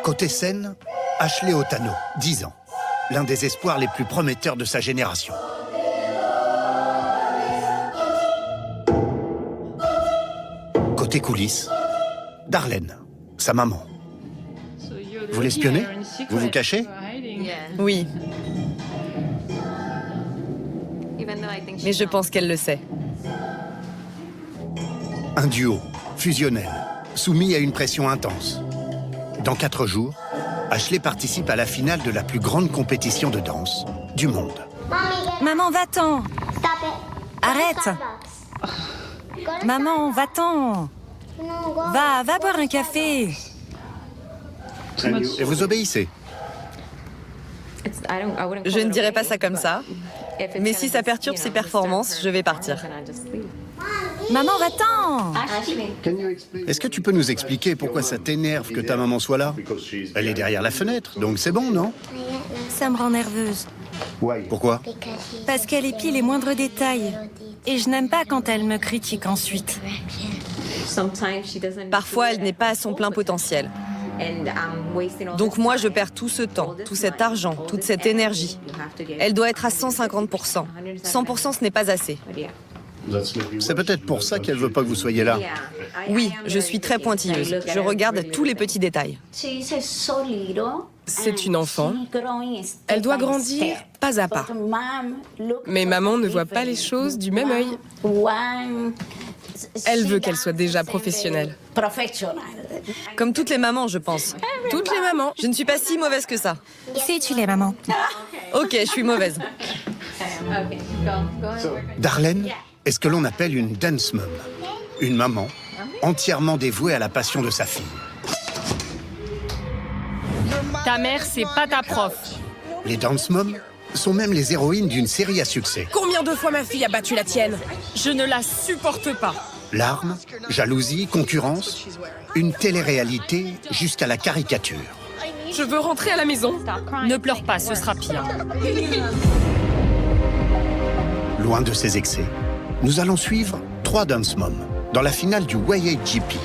Côté scène, Ashley Otano, 10 ans, l'un des espoirs les plus prometteurs de sa génération. Côté coulisses, Darlene, sa maman. Vous l'espionnez? Vous vous cachez? Oui. Mais je pense qu'elle le sait. Un duo, fusionnel, soumis à une pression intense. Dans 4 jours, Ashley participe à la finale de la plus grande compétition de danse du monde. Maman, va-t'en! Arrête! Maman, va-t'en! Va boire un café! Et vous obéissez? Je ne dirais pas ça comme ça, mais si ça perturbe ses performances, je vais partir. Maman, va-t'en! Est-ce que tu peux nous expliquer pourquoi ça t'énerve que ta maman soit là? Elle est derrière la fenêtre, donc c'est bon, non? Ça me rend nerveuse. Pourquoi? Parce qu'elle épie les moindres détails. Et je n'aime pas quand elle me critique ensuite. Parfois, elle n'est pas à son plein potentiel. Donc moi, je perds tout ce temps, tout cet argent, toute cette énergie. Elle doit être à 150%. 100%, ce n'est pas assez. C'est peut-être pour ça qu'elle veut pas que vous soyez là. Oui, je suis très pointilleuse. Je regarde tous les petits détails. C'est une enfant. Elle doit grandir pas à pas. Mais maman ne voit pas les choses du même œil. Elle veut qu'elle soit déjà professionnelle. Comme toutes les mamans, je pense. Toutes les mamans. Je ne suis pas si mauvaise que ça. Si tu l'es, maman. Ok, je suis mauvaise. Darlene est ce que l'on appelle une dance mom, une maman entièrement dévouée à la passion de sa fille. Ta mère, c'est pas ta prof. Les Dance Moms sont même les héroïnes d'une série à succès. Combien de fois ma fille a battu la tienne? Je ne la supporte pas. Larmes, jalousie, concurrence, une télé-réalité jusqu'à la caricature. Je veux rentrer à la maison. Ne pleure pas, ce sera pire. Loin de ses excès, nous allons suivre 3 Dance Moms dans la finale du YAGP,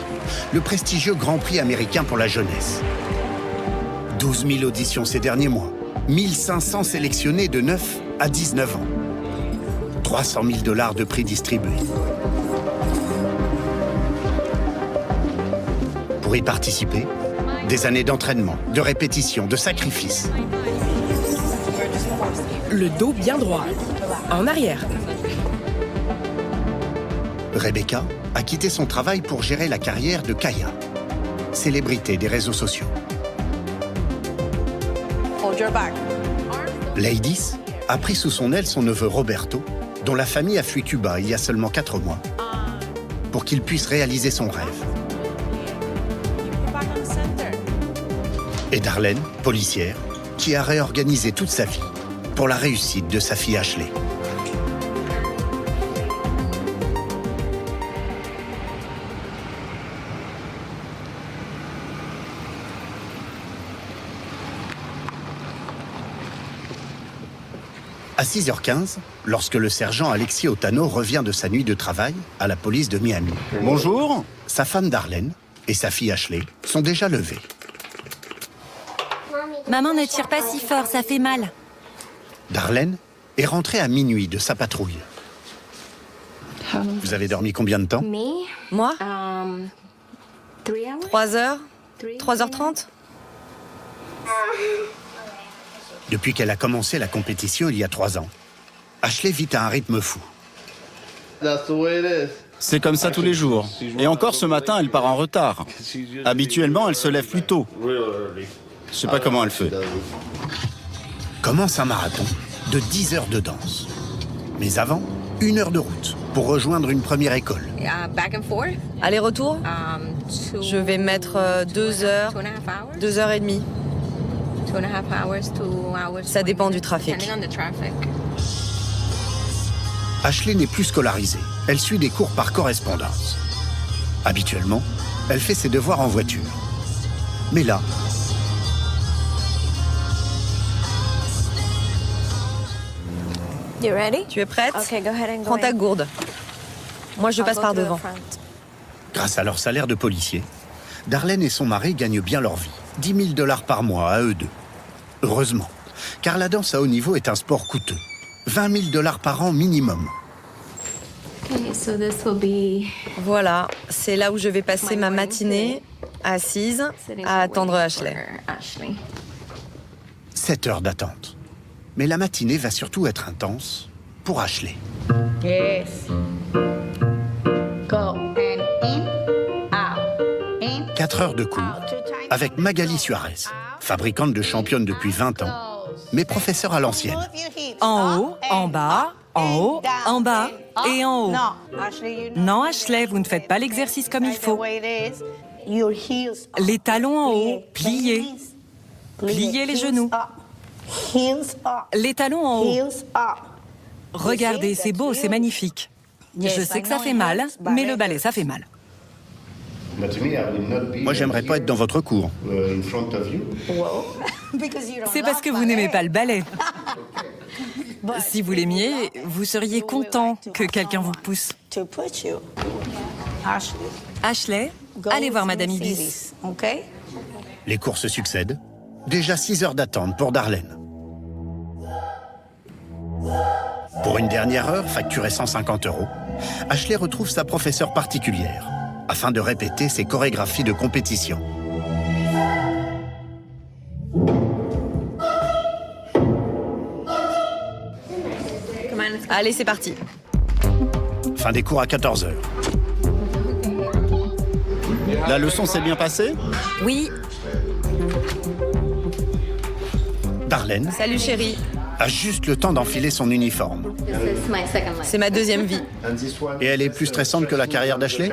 le prestigieux Grand Prix américain pour la jeunesse. 12 000 auditions ces derniers mois, 1500 sélectionnés de 9 à 19 ans, 300 000 $ de prix distribués. Pour y participer, des années d'entraînement, de répétition, de sacrifice. Le dos bien droit. En arrière. Rebecca a quitté son travail pour gérer la carrière de Kaya, célébrité des réseaux sociaux. Ladies a pris sous son aile son neveu Roberto, dont la famille a fui Cuba il y a seulement 4 mois, pour qu'il puisse réaliser son rêve. Et Darlene, policière, qui a réorganisé toute sa vie pour la réussite de sa fille Ashley. À 6h15, lorsque le sergent Alexis Otano revient de sa nuit de travail à la police de Miami. Bonjour. Sa femme Darlene et sa fille Ashley sont déjà levées. Maman, ne tire pas si fort, ça fait mal. Darlene est rentrée à minuit de sa patrouille. Vous avez dormi combien de temps? Moi 3 heures 3h30. Depuis qu'elle a commencé la compétition il y a 3 ans, Ashley vit à un rythme fou. C'est comme ça tous les jours. Et encore ce matin, elle part en retard. Habituellement, elle se lève plus tôt. Je sais pas comment elle fait. Commence un marathon de 10 heures de danse. Mais avant, 1 heure de route pour rejoindre une première école. Aller-retour Je vais mettre 2 heures, 2 heures et demie. Ça dépend du trafic. Ashley n'est plus scolarisée. Elle suit des cours par correspondance. Habituellement, elle fait ses devoirs en voiture. Mais là... Tu es prête? Prends ta gourde. Moi, je passe par devant. Grâce à leur salaire de policier, Darlene et son mari gagnent bien leur vie. 10 000 $ par mois à eux deux. Heureusement, car la danse à haut niveau est un sport coûteux. 20 000 $ par an minimum. Voilà, c'est là où je vais passer ma matinée, assise, à attendre Ashley. 7 heures d'attente. Mais la matinée va surtout être intense pour Ashley. 4 heures de cours avec Magali Suarez, fabricante de championnes depuis 20 ans, mais professeure à l'ancienne. En haut, en bas, en haut, en bas et en haut. Non, Ashley, vous ne faites pas l'exercice comme il faut. Les talons en haut, pliés. Pliez les genoux. Les talons en haut. Regardez, c'est beau, c'est magnifique. Je sais que ça fait mal, mais le ballet, ça fait mal. Moi, j'aimerais pas être dans votre cours. C'est parce que vous n'aimez pas le ballet. Si vous l'aimiez, vous seriez content que quelqu'un vous pousse. Ashley, allez voir Madame Ibis. Les cours se succèdent. Déjà 6 heures d'attente pour Darlene. Pour une dernière heure, facturée 150 €, Ashley retrouve sa professeure particulière afin de répéter ses chorégraphies de compétition. Allez, c'est parti. Fin des cours à 14 heures. La leçon s'est bien passée? Oui. Darlene Salut chérie. a juste le temps d'enfiler son uniforme. C'est ma deuxième vie. Et elle est plus stressante que la carrière d'Ashley?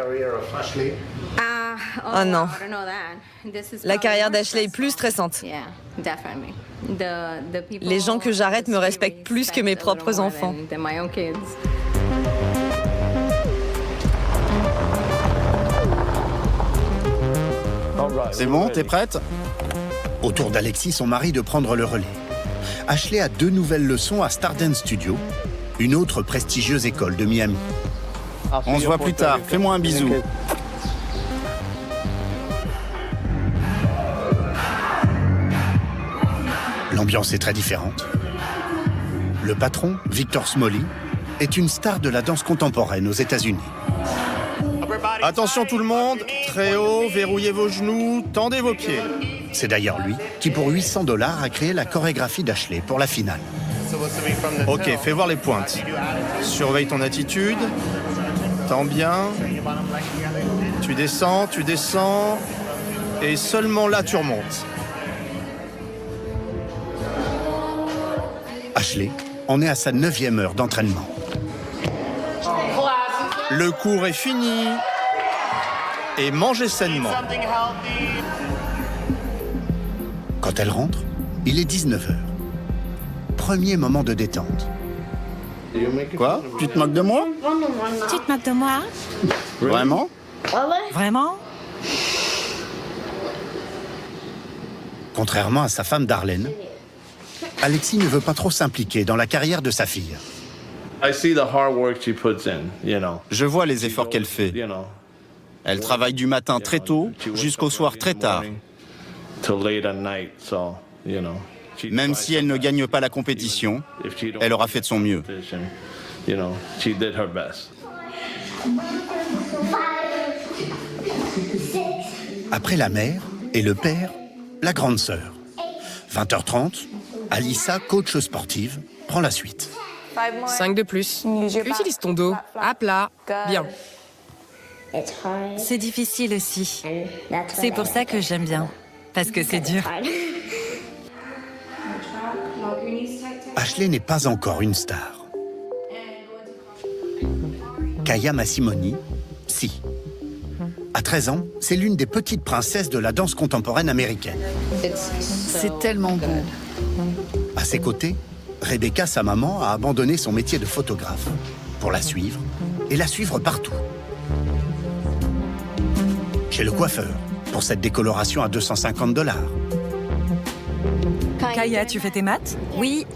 Oh non. La carrière d'Ashley est plus stressante. Les gens que j'arrête me respectent plus que mes propres enfants. C'est bon, t'es prête? Au tour d'Alexis, son mari, de prendre le relais. Ashley a 2 nouvelles leçons à Stardance Studio, une autre prestigieuse école de Miami. On se voit plus tard. Fais-moi un bisou. L'ambiance est très différente. Le patron, Victor Smalley, est une star de la danse contemporaine aux États-Unis. Attention tout le monde, très haut, verrouillez vos genoux, tendez vos pieds. C'est d'ailleurs lui qui, pour $800, a créé la chorégraphie d'Ashley pour la finale. Ok, fais voir les pointes. Surveille ton attitude. Tends bien. Tu descends. Et seulement là, tu remontes. Ashley en est à sa 9e heure d'entraînement. Le cours est fini. Et mangez sainement. Quand elle rentre, il est 19h. Premier moment de détente. Quoi? Tu te moques de moi? Tu te moques de moi? Vraiment? Vraiment? Contrairement à sa femme Darlene, Alexis ne veut pas trop s'impliquer dans la carrière de sa fille. Je vois les efforts qu'elle fait. Elle travaille du matin très tôt jusqu'au soir très tard. Même si elle ne gagne pas la compétition, elle aura fait de son mieux. Après la mère et le père, la grande sœur. 20h30, Alissa, coach sportive, prend la suite. 5 de plus. Utilise ton dos. À plat. Bien. C'est difficile aussi. C'est pour ça que j'aime bien. Parce que c'est dur. Ashley n'est pas encore une star. Kaya Massimoni, si. À 13 ans, c'est l'une des petites princesses de la danse contemporaine américaine. C'est tellement beau. À ses côtés, Rebecca, sa maman, a abandonné son métier de photographe pour la suivre et la suivre partout. Chez le coiffeur, pour cette décoloration à $250. Kaya, tu fais tes maths? Oui.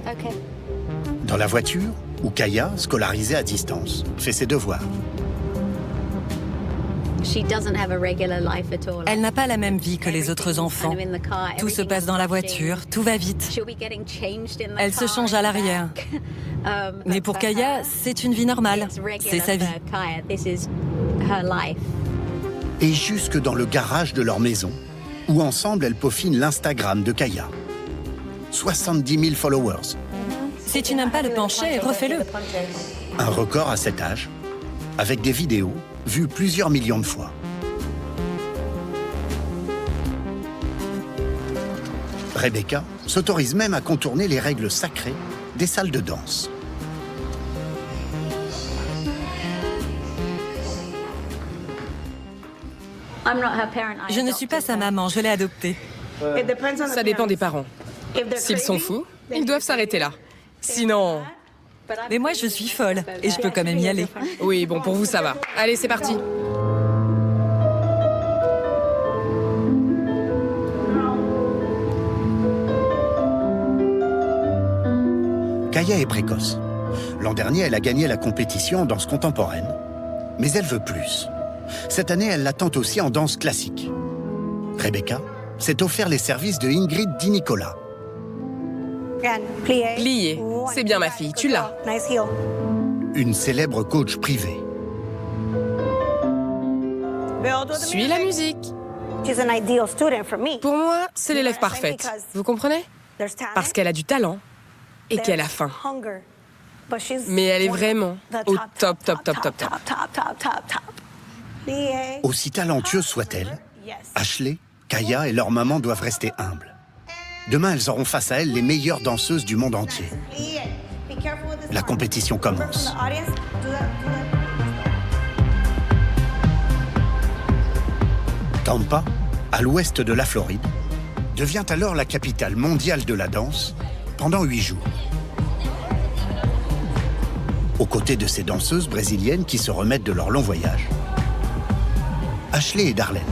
Dans la voiture, où Kaya, scolarisée à distance, fait ses devoirs. Elle n'a pas la même vie que les autres enfants. Tout se passe dans la voiture, tout va vite. Elle se change à l'arrière. Mais pour Kaya, c'est une vie normale. C'est sa vie. Et jusque dans le garage de leur maison, où ensemble elles peaufinent l'Instagram de Kaya. 70 000 followers. Si tu n'aimes pas le pencher, refais-le. Un record à cet âge, avec des vidéos vues plusieurs millions de fois. Rebecca s'autorise même à contourner les règles sacrées des salles de danse. Je ne suis pas sa maman, je l'ai adoptée. Ça dépend des parents. S'ils sont fous, ils doivent s'arrêter là. Sinon... Mais moi, je suis folle et je peux quand même y aller. Oui, bon, pour vous, ça va. Allez, c'est parti. Kaya est précoce. L'an dernier, elle a gagné la compétition en danse contemporaine. Mais elle veut plus. Cette année, elle l'attend aussi en danse classique. Rebecca s'est offert les services de Ingrid Di Nicola. Plié. C'est bien, ma fille, tu l'as. Une célèbre coach privée. Suis la musique. Pour moi, c'est l'élève parfaite. Vous comprenez? Parce qu'elle a du talent et qu'elle a faim. Mais elle est vraiment au top. Aussi talentueuse soit-elle, Ashley, Kaya et leur maman doivent rester humbles. Demain, elles auront face à elles les meilleures danseuses du monde entier. La compétition commence. Tampa, à l'ouest de la Floride, devient alors la capitale mondiale de la danse pendant 8 jours. Aux côtés de ces danseuses brésiliennes qui se remettent de leur long voyage, Ashley et Darlene.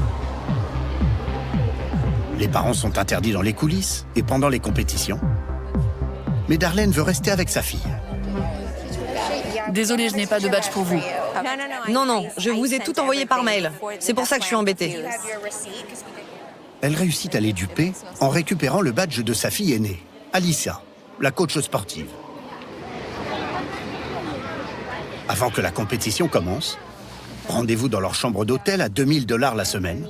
Les parents sont interdits dans les coulisses et pendant les compétitions, mais Darlene veut rester avec sa fille. Désolée, je n'ai pas de badge pour vous. Non, non, je vous ai tout envoyé par mail. C'est pour ça que je suis embêtée. Elle réussit à les duper en récupérant le badge de sa fille aînée, Alicia, la coach sportive. Avant que la compétition commence, rendez-vous dans leur chambre d'hôtel à $2000 la semaine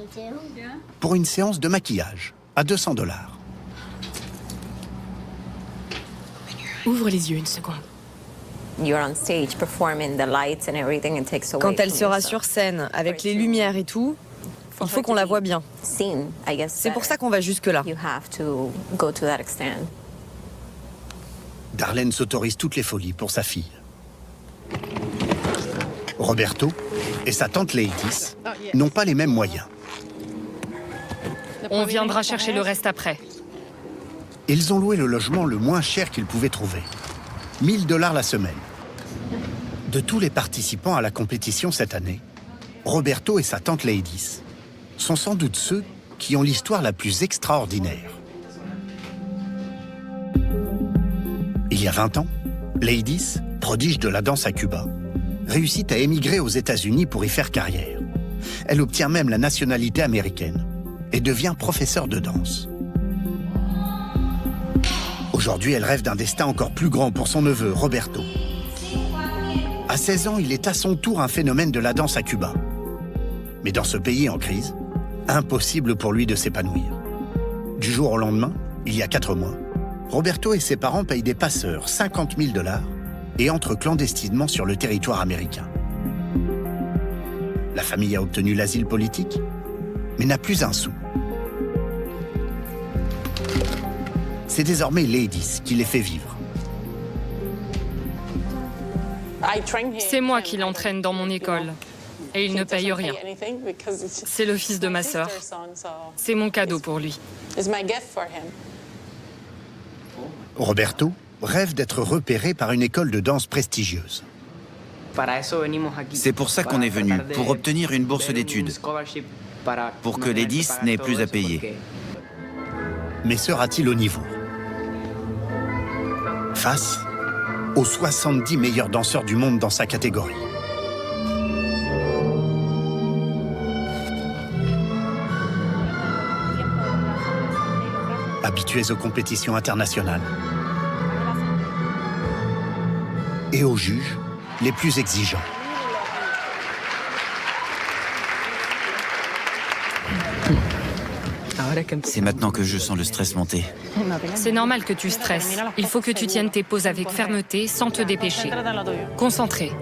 pour une séance de maquillage à $200. Ouvre les yeux une seconde. Quand elle sera sur scène, avec les lumières et tout, il faut qu'on la voit bien. C'est pour ça qu'on va jusque-là. Darlene s'autorise toutes les folies pour sa fille. Roberto et sa tante Leïtis n'ont pas les mêmes moyens. On viendra chercher le reste après. Ils ont loué le logement le moins cher qu'ils pouvaient trouver, $1000 la semaine. De tous les participants à la compétition cette année, Roberto et sa tante Leïtis sont sans doute ceux qui ont l'histoire la plus extraordinaire. Il y a 20 ans, Leïtis, prodige de la danse à Cuba, réussit à émigrer aux États-Unis pour y faire carrière. Elle obtient même la nationalité américaine et devient professeure de danse. Aujourd'hui, elle rêve d'un destin encore plus grand pour son neveu, Roberto. À 16 ans, il est à son tour un phénomène de la danse à Cuba. Mais dans ce pays en crise, impossible pour lui de s'épanouir. Du jour au lendemain, il y a 4 mois, Roberto et ses parents payent des passeurs $50 000 et entrent clandestinement sur le territoire américain. La famille a obtenu l'asile politique, mais n'a plus un sou. C'est désormais Leïtis qui les fait vivre. C'est moi qui l'entraîne dans mon école. Et il ne paye rien. C'est le fils de ma sœur. C'est mon cadeau pour lui. Roberto rêve d'être repéré par une école de danse prestigieuse. C'est pour ça qu'on est venu, pour obtenir une bourse d'études, pour que Leïtis n'ait plus à payer. Mais sera-t-il au niveau? Face aux 70 meilleurs danseurs du monde dans sa catégorie. Habitués aux compétitions internationales et aux juges les plus exigeants. C'est maintenant que je sens le stress monter. C'est normal que tu stresses. Il faut que tu tiennes tes poses avec fermeté, sans te dépêcher. Concentré.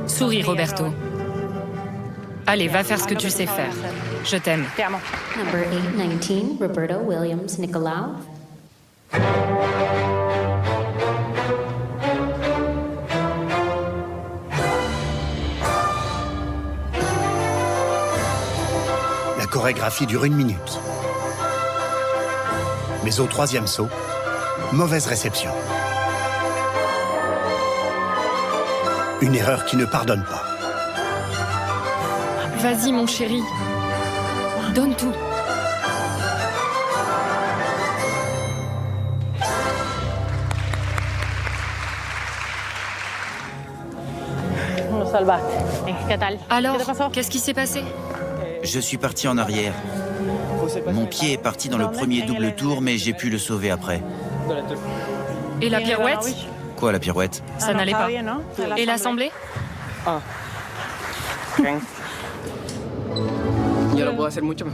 Souris, Roberto. Allez, va faire ce que tu sais faire. Je t'aime. Number 819, Roberto Williams Nicolau. La chorégraphie dure 1 minute. Mais au 3e saut, mauvaise réception. Une erreur qui ne pardonne pas. Vas-y, mon chéri. Donne tout. Alors, qu'est-ce qui s'est passé? Je suis parti en arrière. Mon pied est parti dans le premier double tour, mais j'ai pu le sauver après. Et la pirouette? Quoi, la pirouette? Ça n'allait pas. Et l'assemblée?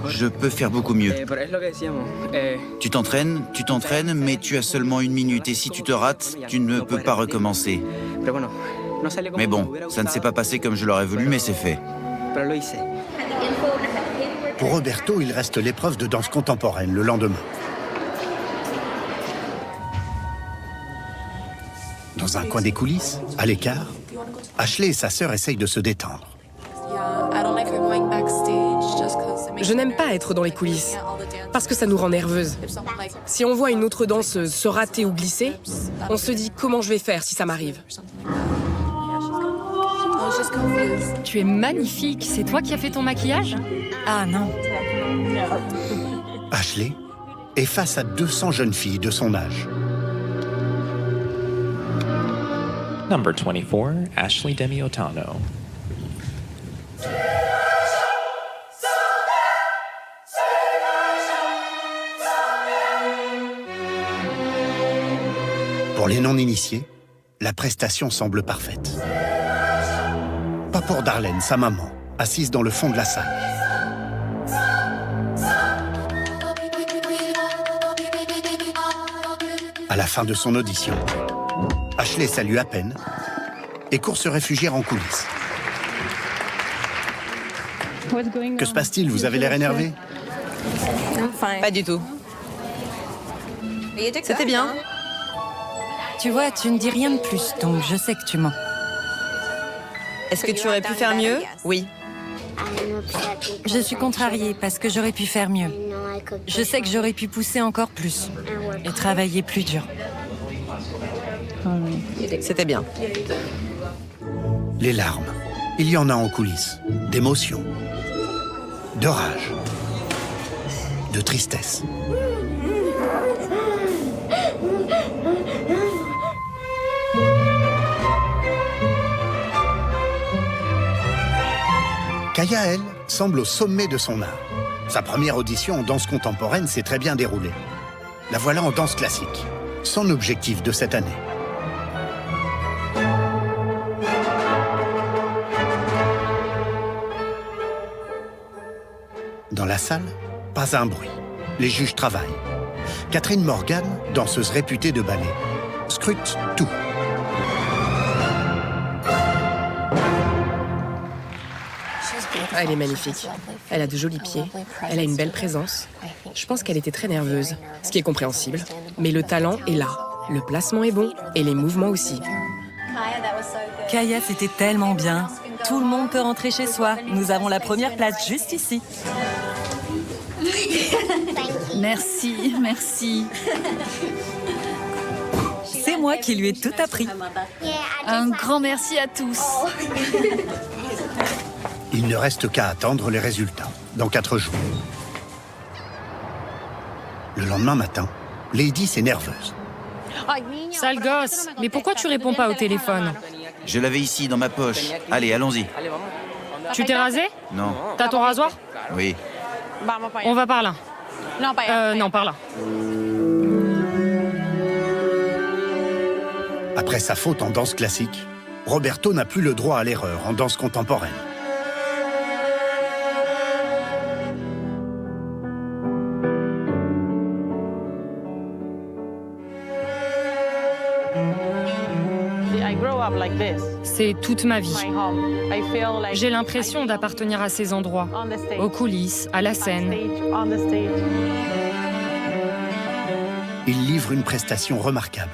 Je peux faire beaucoup mieux. Tu t'entraînes, mais tu as seulement 1 minute et si tu te rates, tu ne peux pas recommencer. Mais bon, ça ne s'est pas passé comme je l'aurais voulu, mais c'est fait. Pour Roberto, il reste l'épreuve de danse contemporaine le lendemain. Dans un coin des coulisses, à l'écart, Ashley et sa sœur essayent de se détendre. Je n'aime pas être dans les coulisses, parce que ça nous rend nerveuses. Si on voit une autre danseuse se rater ou glisser, on se dit comment je vais faire si ça m'arrive. Tu es magnifique. C'est toi qui as fait ton maquillage? Ah non. Ashley est face à 200 jeunes filles de son âge. Number 24, Ashley Demi-Otano. Pour les non-initiés, la prestation semble parfaite. Pas pour Darlene, sa maman, assise dans le fond de la salle. À la fin de son audition, Ashley salue à peine et court se réfugier en coulisses. Que se passe-t-il? Vous avez l'air énervé? Pas du tout. C'était bien. Tu vois, tu ne dis rien de plus, donc je sais que tu mens. Est-ce que tu aurais pu faire mieux? Oui. Je suis contrariée parce que j'aurais pu faire mieux. Je sais que j'aurais pu pousser encore plus et travailler plus dur. C'était bien. Les larmes, il y en a en coulisses. D'émotion, de rage, de tristesse. Kaya, elle, semble au sommet de son art. Sa première audition en danse contemporaine s'est très bien déroulée. La voilà en danse classique, son objectif de cette année. Dans la salle, pas un bruit. Les juges travaillent. Catherine Morgan, danseuse réputée de ballet, scrute tout. Elle est magnifique. Elle a de jolis pieds. Elle a une belle présence. Je pense qu'elle était très nerveuse, ce qui est compréhensible. Mais le talent est là. Le placement est bon et les mouvements aussi. Kaya, c'était tellement bien. Tout le monde peut rentrer chez soi. Nous avons la première place juste ici. Merci, merci. C'est moi qui lui ai tout appris. Un grand merci à tous. Il ne reste qu'à attendre les résultats, dans 4 jours. Le lendemain matin, Lady est nerveuse. Sale gosse, mais pourquoi tu réponds pas au téléphone? Je l'avais ici, dans ma poche. Allez, allons-y. Tu t'es rasé? Non. T'as ton rasoir? Oui. On va par là. Non, par là. Après sa faute en danse classique, Roberto n'a plus le droit à l'erreur en danse contemporaine. C'est toute ma vie. J'ai l'impression d'appartenir à ces endroits, aux coulisses, à la scène. Il livre une prestation remarquable.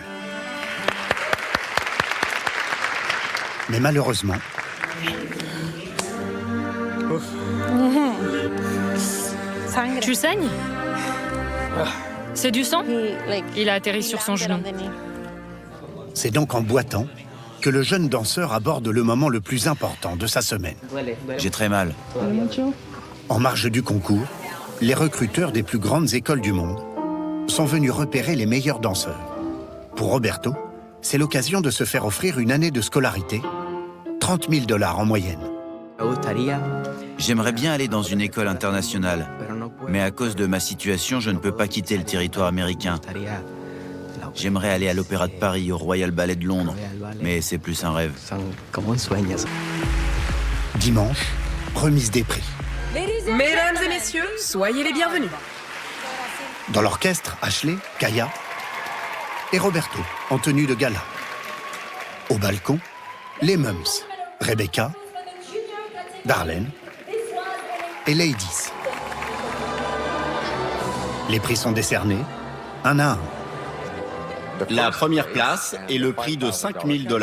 Mais malheureusement... Tu saignes? C'est du sang? Il a atterri sur son genou. C'est donc en boitant que le jeune danseur aborde le moment le plus important de sa semaine. J'ai très mal. En marge du concours, les recruteurs des plus grandes écoles du monde sont venus repérer les meilleurs danseurs. Pour Roberto, c'est l'occasion de se faire offrir une année de scolarité, $30 000 en moyenne. J'aimerais bien aller dans une école internationale, mais à cause de ma situation, je ne peux pas quitter le territoire américain. J'aimerais aller à l'Opéra de Paris, au Royal Ballet de Londres, mais c'est plus un rêve. Dimanche, remise des prix. Mesdames et messieurs, soyez les bienvenus. Dans l'orchestre, Ashley, Kaya et Roberto, en tenue de gala. Au balcon, les Mums, Rebecca, Darlene et Ladies. Les prix sont décernés, un à un. La première place et le prix de $5 000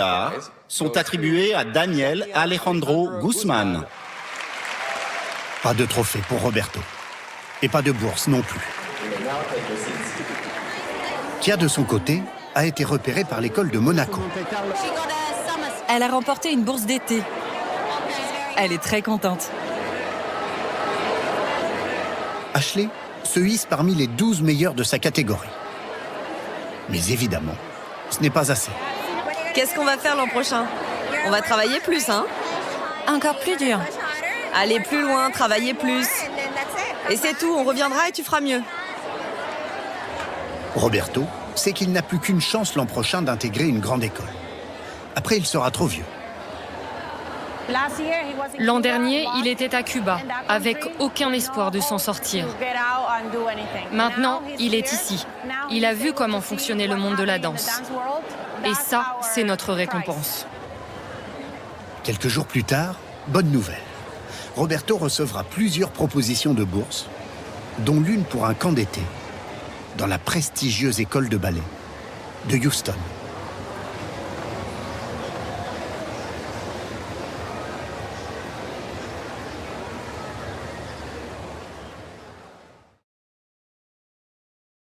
sont attribués à Daniel Alejandro Guzman. Pas de trophée pour Roberto. Et pas de bourse non plus. Kia, de son côté, a été repérée par l'école de Monaco. Elle a remporté une bourse d'été. Elle est très contente. Ashley se hisse parmi les 12 meilleurs de sa catégorie. Mais évidemment, ce n'est pas assez. Qu'est-ce qu'on va faire l'an prochain? On va travailler plus, hein? Encore plus dur. Aller plus loin, travailler plus. Et c'est tout, on reviendra et tu feras mieux. Roberto sait qu'il n'a plus qu'une chance l'an prochain d'intégrer une grande école. Après, il sera trop vieux. L'an dernier, il était à Cuba, avec aucun espoir de s'en sortir. Maintenant, il est ici. Il a vu comment fonctionnait le monde de la danse. Et ça, c'est notre récompense. Quelques jours plus tard, bonne nouvelle. Roberto recevra plusieurs propositions de bourse, dont l'une pour un camp d'été, dans la prestigieuse école de ballet de Houston.